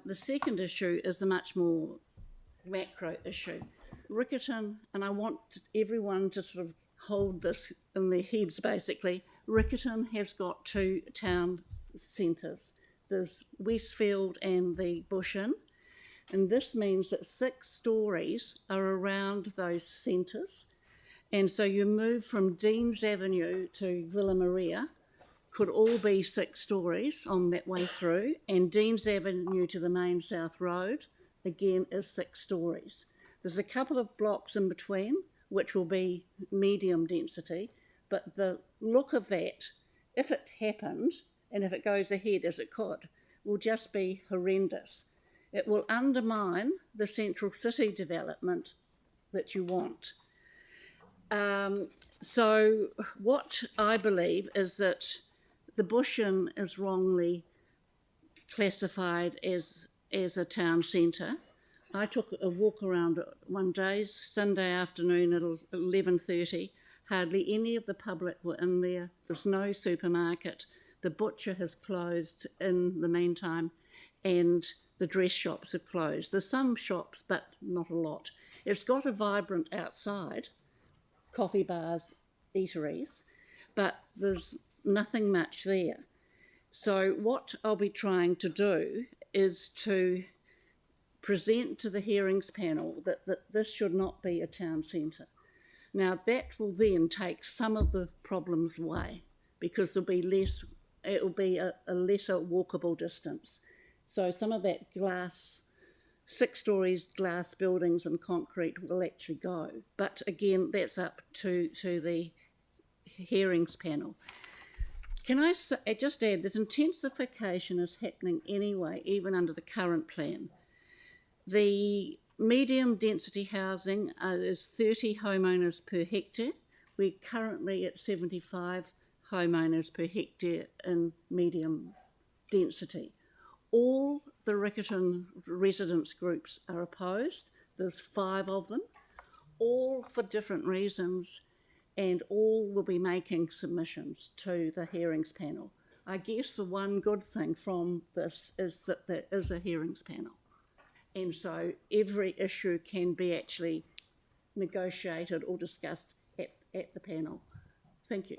The second issue is a much more macro issue. Riccarton, and I want everyone to sort of hold this in their heads basically, Riccarton has got two town centres. There's Westfield and the Bush Inn, and this means that 6 stories are around those centres. And so you move from Deans Avenue to Villa Maria, could all be 6 stories on that way through, and Deans Avenue to the main South Road, again, is 6 stories. There's a couple of blocks in between, which will be medium density, but the look of that, if it happened, and if it goes ahead as it could, will just be horrendous. It will undermine the central city development that you want. So what I believe is that the Bush Inn is wrongly classified as a town centre. I took a walk around it one day, Sunday afternoon at 11:30. Hardly any of the public were in there. There's no supermarket. The butcher has closed in the meantime, and the dress shops have closed. There's some shops, but not a lot. It's got a vibrant outside, coffee bars, eateries, but there's nothing much there. So what I'll be trying to do is to present to the hearings panel that this should not be a town centre. Now that will then take some of the problems away, because it will be a lesser walkable distance. So some of that glass, 6 stories glass buildings and concrete will actually go. But again, that's up to the hearings panel. Can I just add that intensification is happening anyway, even under the current plan. The medium density housing is 30 homeowners per hectare. We're currently at 75 homeowners per hectare in medium density. All the Riccarton residents groups are opposed. There's 5 of them, all for different reasons, and all will be making submissions to the hearings panel. I guess the one good thing from this is that there is a hearings panel. And so every issue can be actually negotiated or discussed at the panel. Thank you.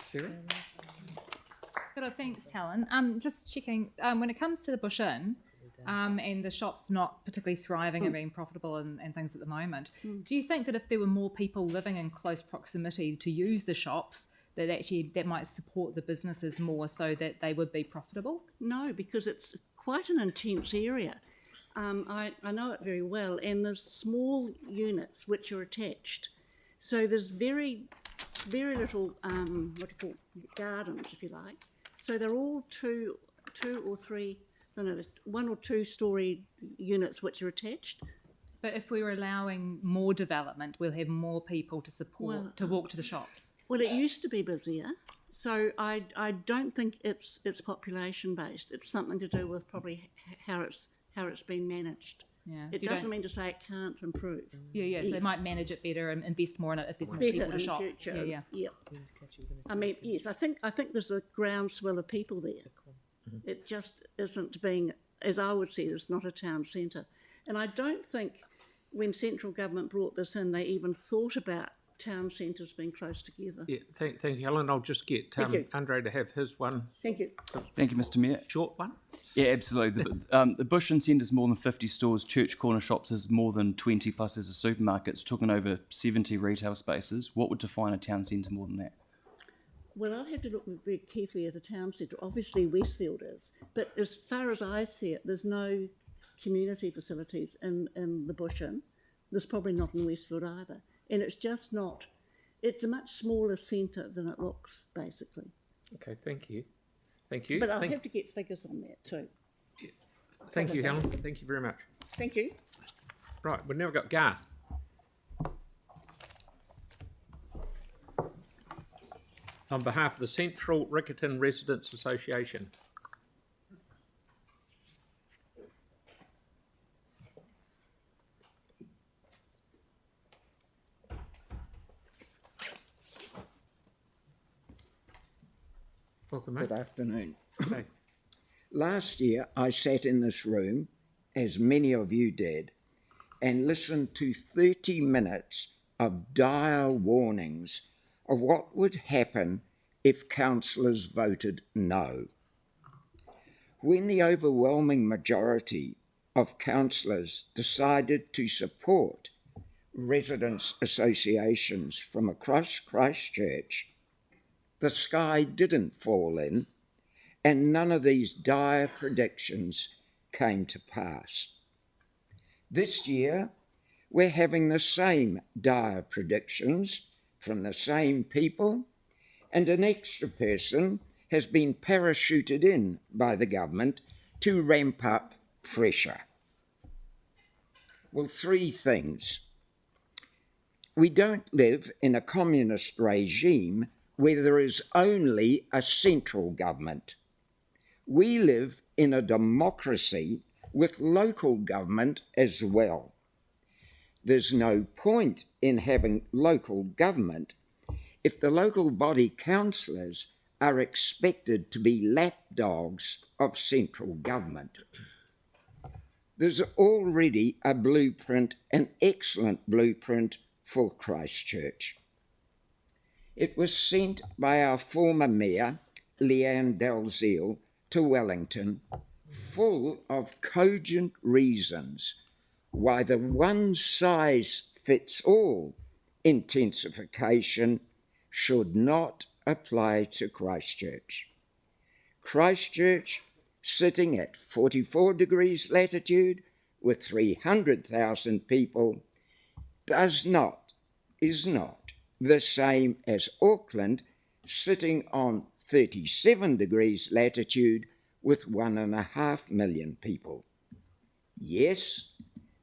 Sarah? Good, thanks, Helen. Just checking, when it comes to the Bush Inn, and the shop's not particularly thriving and being profitable and things at the moment, do you think that if there were more people living in close proximity to use the shops, that might support the businesses more so that they would be profitable? No, because it's quite an intense area. I know it very well, and there's small units which are attached. So there's very, very little, gardens, if you like. So they're all two or three, 1 or 2 story units which are attached. But if we were allowing more development, we'll have more people to support, to walk to the shops. Well, it used to be busier, so I don't think it's population based. It's something to do with probably how it's been managed. Yeah. It doesn't mean to say it can't improve. Yeah. Yes. So they might manage it better and invest more in it if there's more Better people to in shop. Future. Yeah. I mean, yes, I think there's a groundswell of people there. It just isn't being, as I would see, it's not a town centre. And I don't think when central government brought this in, they even thought about town centres being close together. Yeah, thank you, Helen. I'll just get Andre to have his one. Thank you. Thank you, Mr. Mayor. Short one? Yeah, absolutely. The Bush Inn Centre is more than 50 stores. Church Corner Shops is more than 20, plus there's a supermarket. It's talking over 70 retail spaces. What would define a town centre more than that? Well, I'll have to look very carefully at the town centre. Obviously, Westfield is. But as far as I see it, there's no community facilities in the bush inn. There's probably not in Westfield either. And it's just not, it's a much smaller centre than it looks, basically. Okay, thank you. Thank you. But I'll have to get figures on that too. Thank you, Helen. Thank you very much. Thank you. Right, we've now got Garth. On behalf of the Central Riccarton Residents Association. Welcome, mate. Good afternoon. Okay. Last year, I sat in this room, as many of you did, and listened to 30 minutes of dire warnings of what would happen if councillors voted no. When the overwhelming majority of councillors decided to support residents' associations from across Christchurch, the sky didn't fall in, and none of these dire predictions came to pass. This year, we're having the same dire predictions from the same people, and an extra person has been parachuted in by the government to ramp up pressure. Well, three things. We don't live in a communist regime where there is only a central government. We live in a democracy with local government as well. There's no point in having local government if the local body councillors are expected to be lapdogs of central government. There's already a blueprint, an excellent blueprint for Christchurch. It was sent by our former mayor, Leanne Dalziel, to Wellington, full of cogent reasons why the one-size-fits-all intensification should not apply to Christchurch. Christchurch, sitting at 44 degrees latitude with 300,000 people, is not the same as Auckland, sitting on 37 degrees latitude with 1.5 million people. Yes,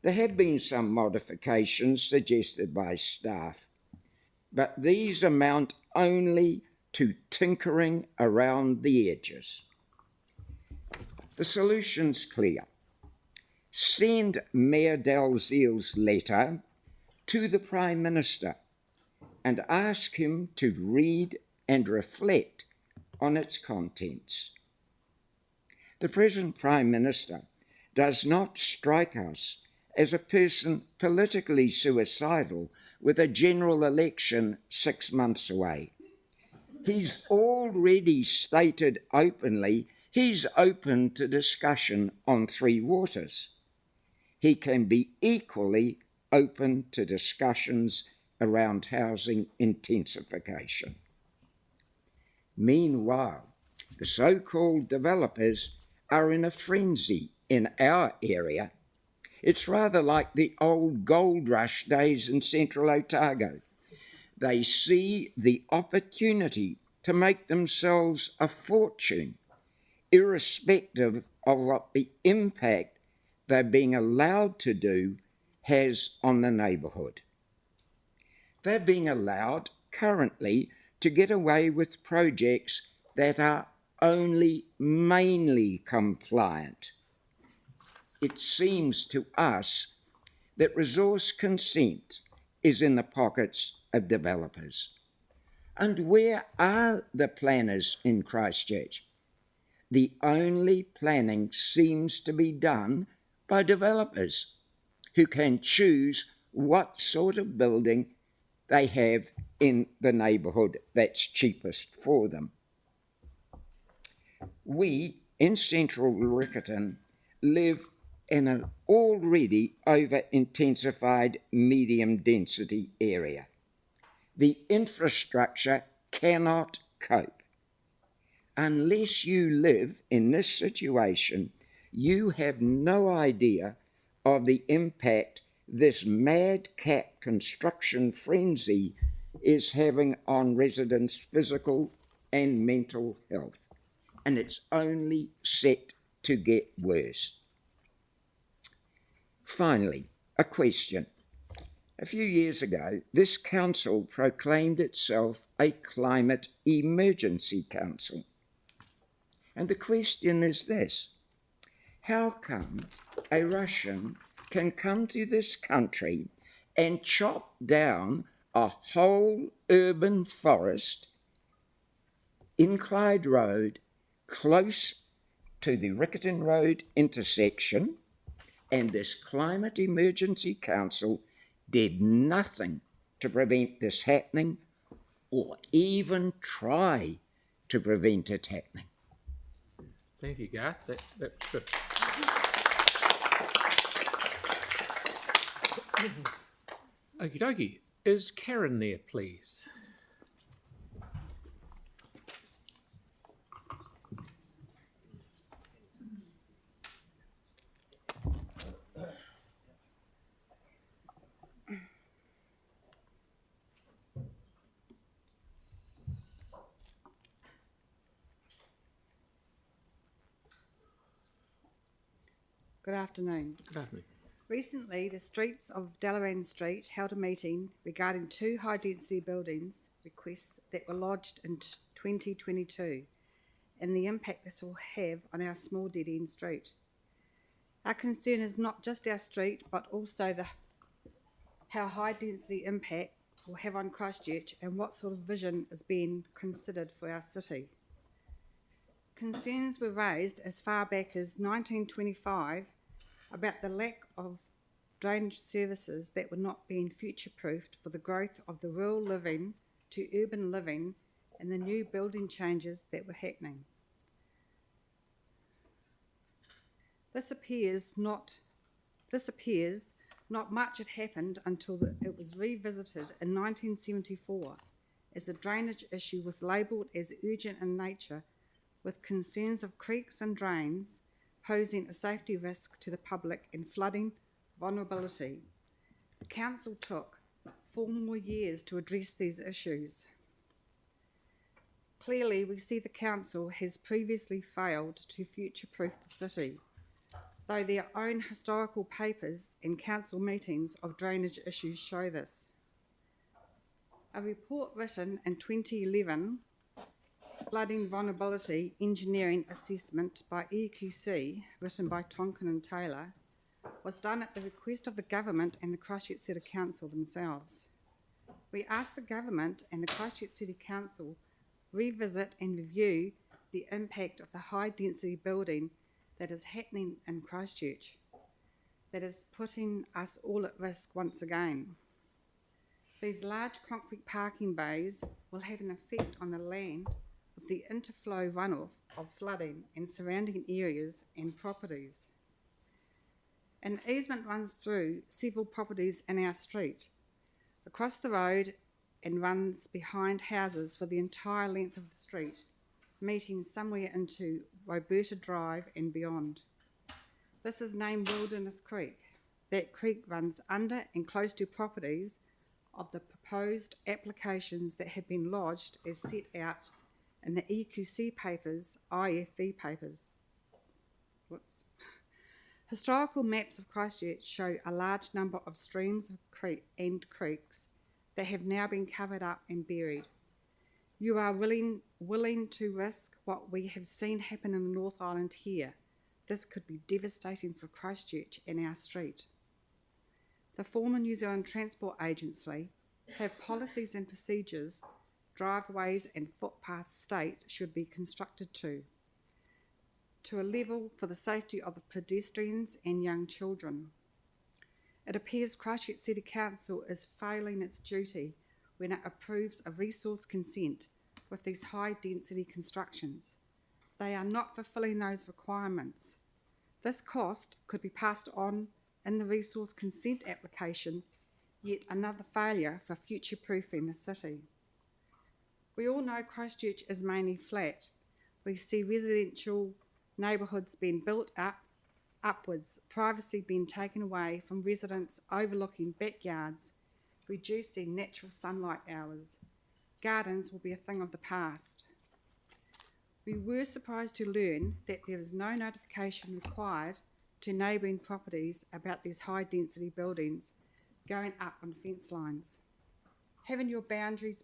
there have been some modifications suggested by staff, but these amount only to tinkering around the edges. The solution's clear. Send Mayor Dalziel's letter to the Prime Minister and ask him to read and reflect on its contents. The present Prime Minister does not strike us as a person politically suicidal with a general election 6 months away. He's already stated openly he's open to discussion on Three Waters. He can be equally open to discussions around housing intensification. Meanwhile, the so-called developers are in a frenzy in our area. It's rather like the old gold rush days in central Otago. They see the opportunity to make themselves a fortune, irrespective of what the impact they're being allowed to do has on the neighbourhood. They're being allowed currently to get away with projects that are only mainly compliant. It seems to us that resource consent is in the pockets of developers. And where are the planners in Christchurch? The only planning seems to be done by developers who can choose what sort of building they have in the neighbourhood that's cheapest for them. We in central Riccarton live in an already over-intensified medium density area. The infrastructure cannot cope. Unless you live in this situation, You have no idea of the impact this madcap construction frenzy is having on residents' physical and mental health. And it's only set to get worse. Finally, a question. A few years ago, this council proclaimed itself a climate emergency council. And the question is this: how come a Russian can come to this country and chop down a whole urban forest in Clyde Road, close to the Riccarton Road intersection, and this Climate Emergency Council did nothing to prevent this happening, or even try to prevent it happening? Thank you, Garth. That's good. Okie dokie. Is Karen there, please? Good afternoon. Good afternoon. Recently, the streets of Deloran Street held a meeting regarding 2 high-density buildings requests that were lodged in 2022 and the impact this will have on our small dead-end street. Our concern is not just our street, but also how high-density impact will have on Christchurch and what sort of vision is being considered for our city. Concerns were raised as far back as 1925 about the lack of drainage services that were not being future-proofed for the growth of the rural living to urban living and the new building changes that were happening. This appears not much had happened until it was revisited in 1974 as the drainage issue was labelled as urgent in nature, with concerns of creeks and drains posing a safety risk to the public and flooding vulnerability. The council took 4 more years to address these issues. Clearly, we see the council has previously failed to future-proof the city, though their own historical papers and council meetings of drainage issues show this. A report written in 2011, Flooding Vulnerability Engineering Assessment by EQC, written by Tonkin and Taylor, was done at the request of the government and the Christchurch City Council themselves. We asked the government and the Christchurch City Council revisit and review the impact of the high-density building that is happening in Christchurch, that is putting us all at risk once again. These large concrete parking bays will have an effect on the land of the interflow runoff of flooding in surrounding areas and properties. An easement runs through several properties in our street, across the road, and runs behind houses for the entire length of the street, meeting somewhere into Roberta Drive and beyond. This is named Wilderness Creek. That creek runs under and close to properties of the proposed applications that have been lodged as set out in the EQC papers, IFV papers. Whoops. Historical maps of Christchurch show a large number of streams and creeks that have now been covered up and buried. You are willing to risk what we have seen happen in the North Island here. This could be devastating for Christchurch and our street. The former New Zealand Transport Agency have policies and procedures driveways and footpaths state should be constructed to a level for the safety of the pedestrians and young children. It appears Christchurch City Council is failing its duty when it approves a resource consent with these high-density constructions. They are not fulfilling those requirements. This cost could be passed on in the resource consent application, yet another failure for future-proofing the city. We all know Christchurch is mainly flat. We see residential neighbourhoods being built up upwards, privacy being taken away from residents overlooking backyards, reducing natural sunlight hours. Gardens will be a thing of the past. We were surprised to learn that there is no notification required to neighbouring properties about these high-density buildings going up on fence lines. Having your boundaries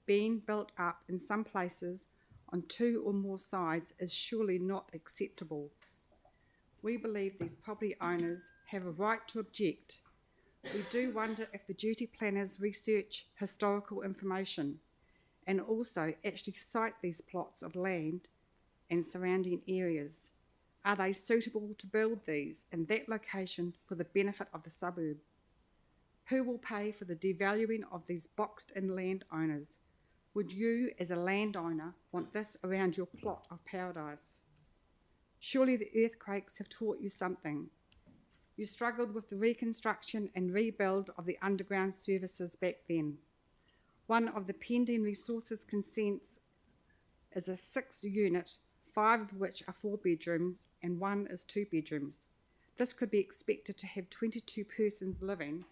being built up in some places on 2 or more sides is surely not acceptable. We believe these property owners have a right to object. We do wonder if the duty planners research historical information and also actually cite these plots of land and surrounding areas. Are they suitable to build these in that location for the benefit of the suburb? Who will pay for the devaluing of these boxed-in landowners? Would you, as a landowner, want this around your plot of paradise? Surely the earthquakes have taught you something. You struggled with the reconstruction and rebuild of the underground services back then. One of the pending resources consents is a 6-unit, 5 of which are 4 bedrooms and 1 is 2 bedrooms. This could be expected to have 22 persons living,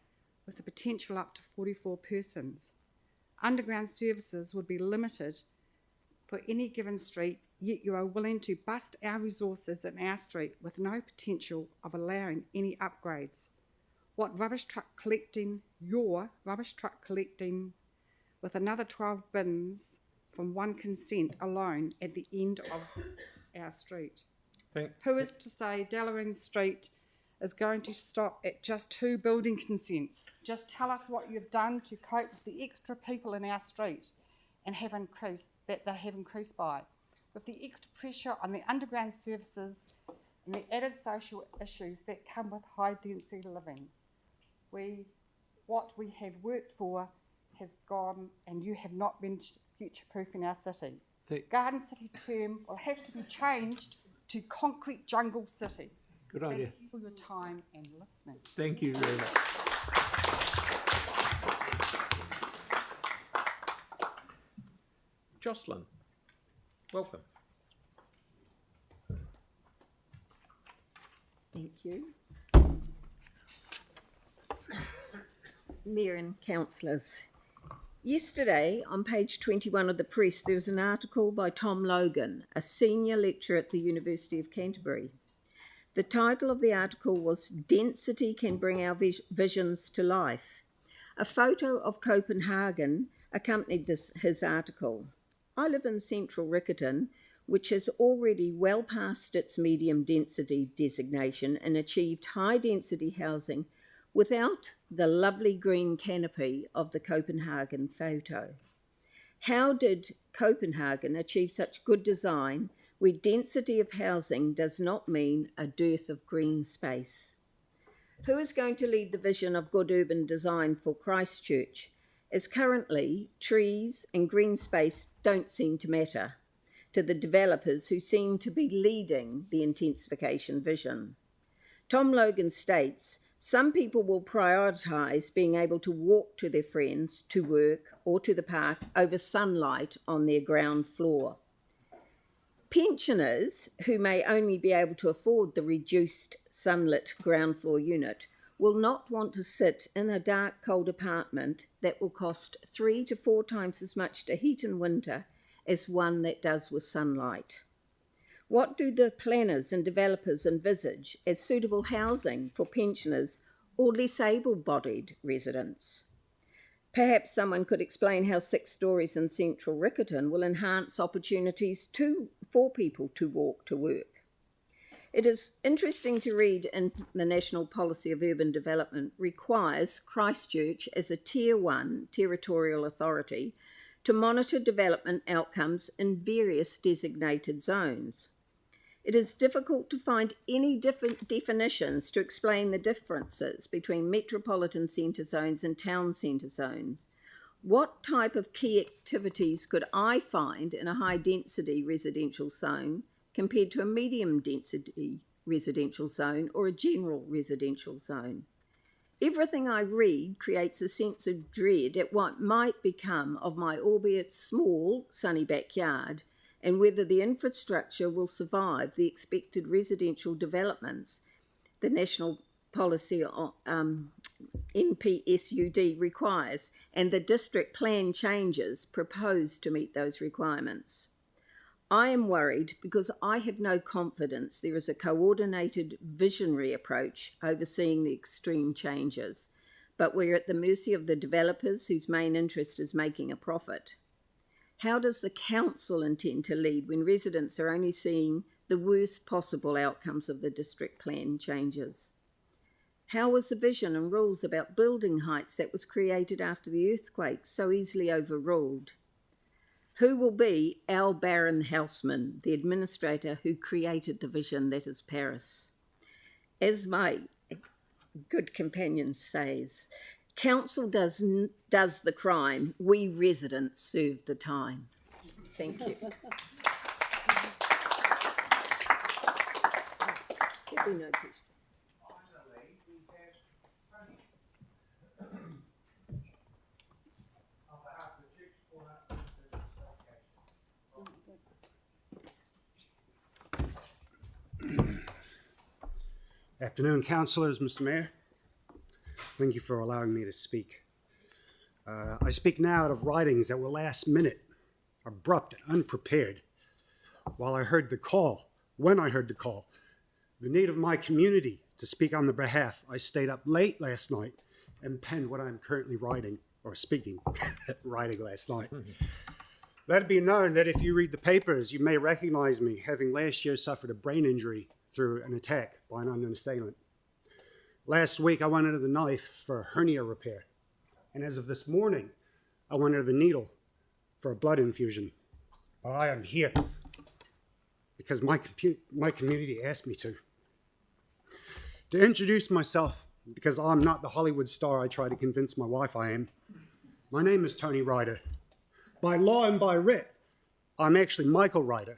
with the potential up to 44 persons. Underground services would be limited for any given street, yet you are willing to bust our resources in our street with no potential of allowing any upgrades. What rubbish truck collecting, your rubbish truck collecting, with another 12 bins from one consent alone at the end of our street? Who is to say Deloraine Street is going to stop at just 2 building consents? Just tell us what you've done to cope with the extra people in our street and have increased by. With the extra pressure on the underground services and the added social issues that come with high density living. What we have worked for has gone, and you have not been future-proofing our city. Garden City term will have to be changed to Concrete Jungle City. Good idea. Thank you for your time and listening. Thank you very much. Jocelyn, welcome. Thank you. Mayor and councillors. Yesterday, on page 21 of the press, there was an article by Tom Logan, a senior lecturer at the University of Canterbury. The title of the article was "Density Can Bring Our Visions to Life." A photo of Copenhagen accompanied his article. I live in central Riccarton, which has already well passed its medium density designation and achieved high density housing without the lovely green canopy of the Copenhagen photo. How did Copenhagen achieve such good design where density of housing does not mean a dearth of green space? Who is going to lead the vision of good urban design for Christchurch, as currently trees and green space don't seem to matter to the developers who seem to be leading the intensification vision? Tom Logan states, some people will prioritise being able to walk to their friends, to work or to the park over sunlight on their ground floor. Pensioners who may only be able to afford the reduced sunlit ground floor unit will not want to sit in a dark, cold apartment that will cost 3 to 4 times as much to heat in winter as one that does with sunlight. What do the planners and developers envisage as suitable housing for pensioners or less able-bodied residents? Perhaps someone could explain how 6 stories in central Riccarton will enhance opportunities for people to walk to work. It is interesting to read in the National Policy of Urban Development requires Christchurch as a Tier 1 territorial authority to monitor development outcomes in various designated zones. It is difficult to find any different definitions to explain the differences between metropolitan centre zones and town centre zones. What type of key activities could I find in a high-density residential zone compared to a medium-density residential zone or a general residential zone? Everything I read creates a sense of dread at what might become of my albeit small sunny backyard and whether the infrastructure will survive the expected residential developments the National Policy NPSUD requires and the district plan changes proposed to meet those requirements. I am worried because I have no confidence there is a coordinated, visionary approach overseeing the extreme changes, but we're at the mercy of the developers whose main interest is making a profit. How does the council intend to lead when residents are only seeing the worst possible outcomes of the district plan changes? How was the vision and rules about building heights that was created after the earthquake so easily overruled? Who will be our Baron Houseman, the administrator who created the vision that is Paris? As my good companion says, council does the crime, we residents serve the time. Thank you. There'll be no question. Afternoon, councillors, Mr. Mayor. Thank you for allowing me to speak. I speak now out of writings that were last minute, abrupt and unprepared. When I heard the call, the need of my community to speak on their behalf, I stayed up late last night and penned what I'm currently writing, or speaking, writing last night. Let it be known that if you read the papers, you may recognize me, having last year suffered a brain injury through an attack by an unknown assailant. Last week, I went under the knife for a hernia repair. And as of this morning, I went under the needle for a blood infusion. But I am here because my community asked me to. To introduce myself, because I'm not the Hollywood star I try to convince my wife I am, my name is Tony Ryder. By law and by writ, I'm actually Michael Ryder.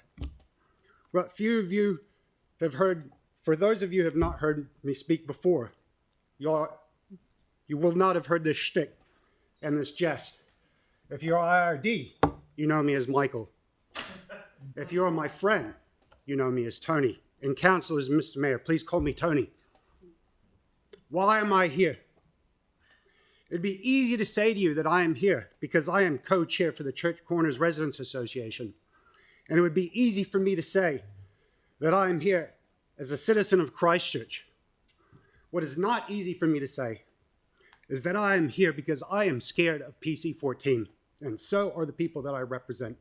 But few of you have heard, for those of you who have not heard me speak before, you will not have heard this shtick and this jest. If you're IRD, you know me as Michael. If you're my friend, you know me as Tony. And councillors, Mr. Mayor, please call me Tony. Why am I here? It'd be easy to say to you that I am here because I am co-chair for the Church Corners Residents Association. And it would be easy for me to say that I am here as a citizen of Christchurch. What is not easy for me to say is that I am here because I am scared of PC14, and so are the people that I represent.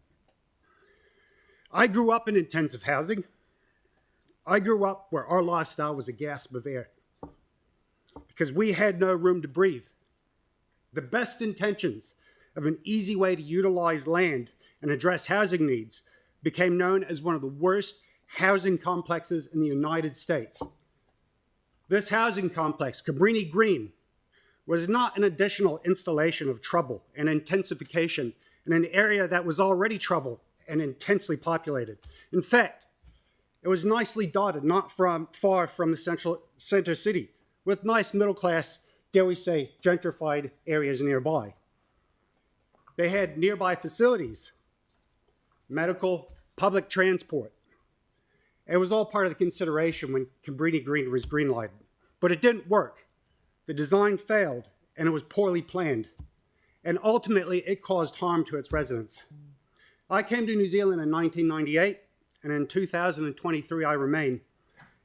I grew up in intensive housing. I grew up where our lifestyle was a gasp of air because we had no room to breathe. The best intentions of an easy way to utilize land and address housing needs became known as one of the worst housing complexes in the United States. This housing complex, Cabrini Green, was not an additional installation of trouble and intensification in an area that was already troubled and intensely populated. In fact, it was nicely dotted, not far from the center city, with nice middle-class, dare we say, gentrified areas nearby. They had nearby facilities, medical, public transport. It was all part of the consideration when Cabrini Green was greenlighted. But it didn't work. The design failed, and it was poorly planned. And ultimately, it caused harm to its residents. I came to New Zealand in 1998, and in 2023 I remain.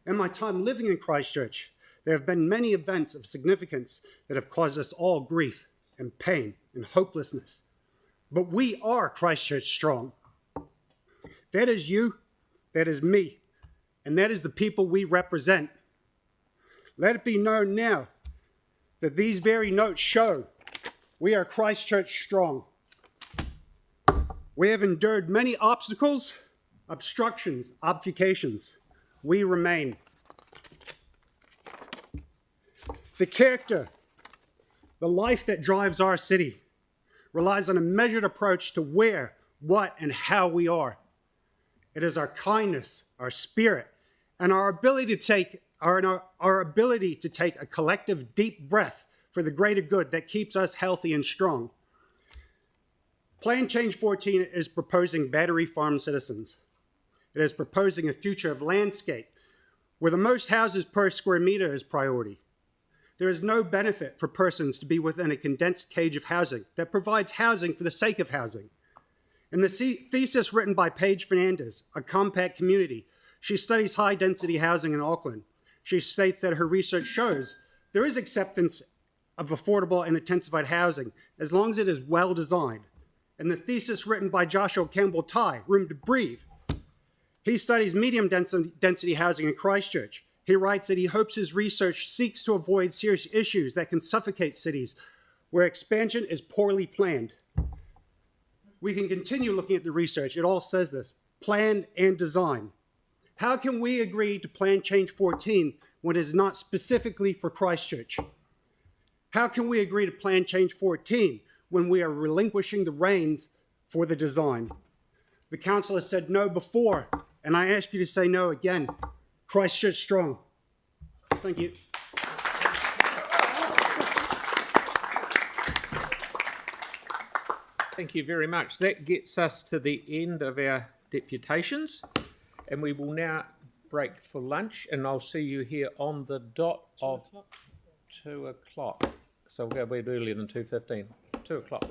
In my time living in Christchurch, there have been many events of significance that have caused us all grief and pain and hopelessness. But we are Christchurch strong. That is you, that is me, and that is the people we represent. Let it be known now that these very notes show we are Christchurch strong. We have endured many obstacles, obstructions, obfuscations. We remain. The character, the life that drives our city, relies on a measured approach to where, what, and how we are. It is our kindness, our spirit, and our ability to take a collective deep breath for the greater good that keeps us healthy and strong. Plan Change 14 is proposing battery farm citizens. It is proposing a future of landscape where the most houses per square meter is priority. There is no benefit for persons to be within a condensed cage of housing that provides housing for the sake of housing. In the thesis written by Paige Fernandez, A Compact Community, she studies high-density housing in Auckland. She states that her research shows there is acceptance of affordable and intensified housing as long as it is well designed. In the thesis written by Joshua Campbell-Tai, Room to Breathe, he studies medium density housing in Christchurch. He writes that he hopes his research seeks to avoid serious issues that can suffocate cities where expansion is poorly planned. We can continue looking at the research. It all says this: plan and design. How can we agree to Plan Change 14 when it is not specifically for Christchurch? How can we agree to Plan Change 14 when we are relinquishing the reins for the design? The council has said no before, and I ask you to say no again. Christchurch strong. Thank you. Thank you very much. That gets us to the end of our deputations, and we will now break for lunch, and I'll see you here on the dot of 2 o'clock. So we'll go a bit earlier than 2:15. 2 o'clock.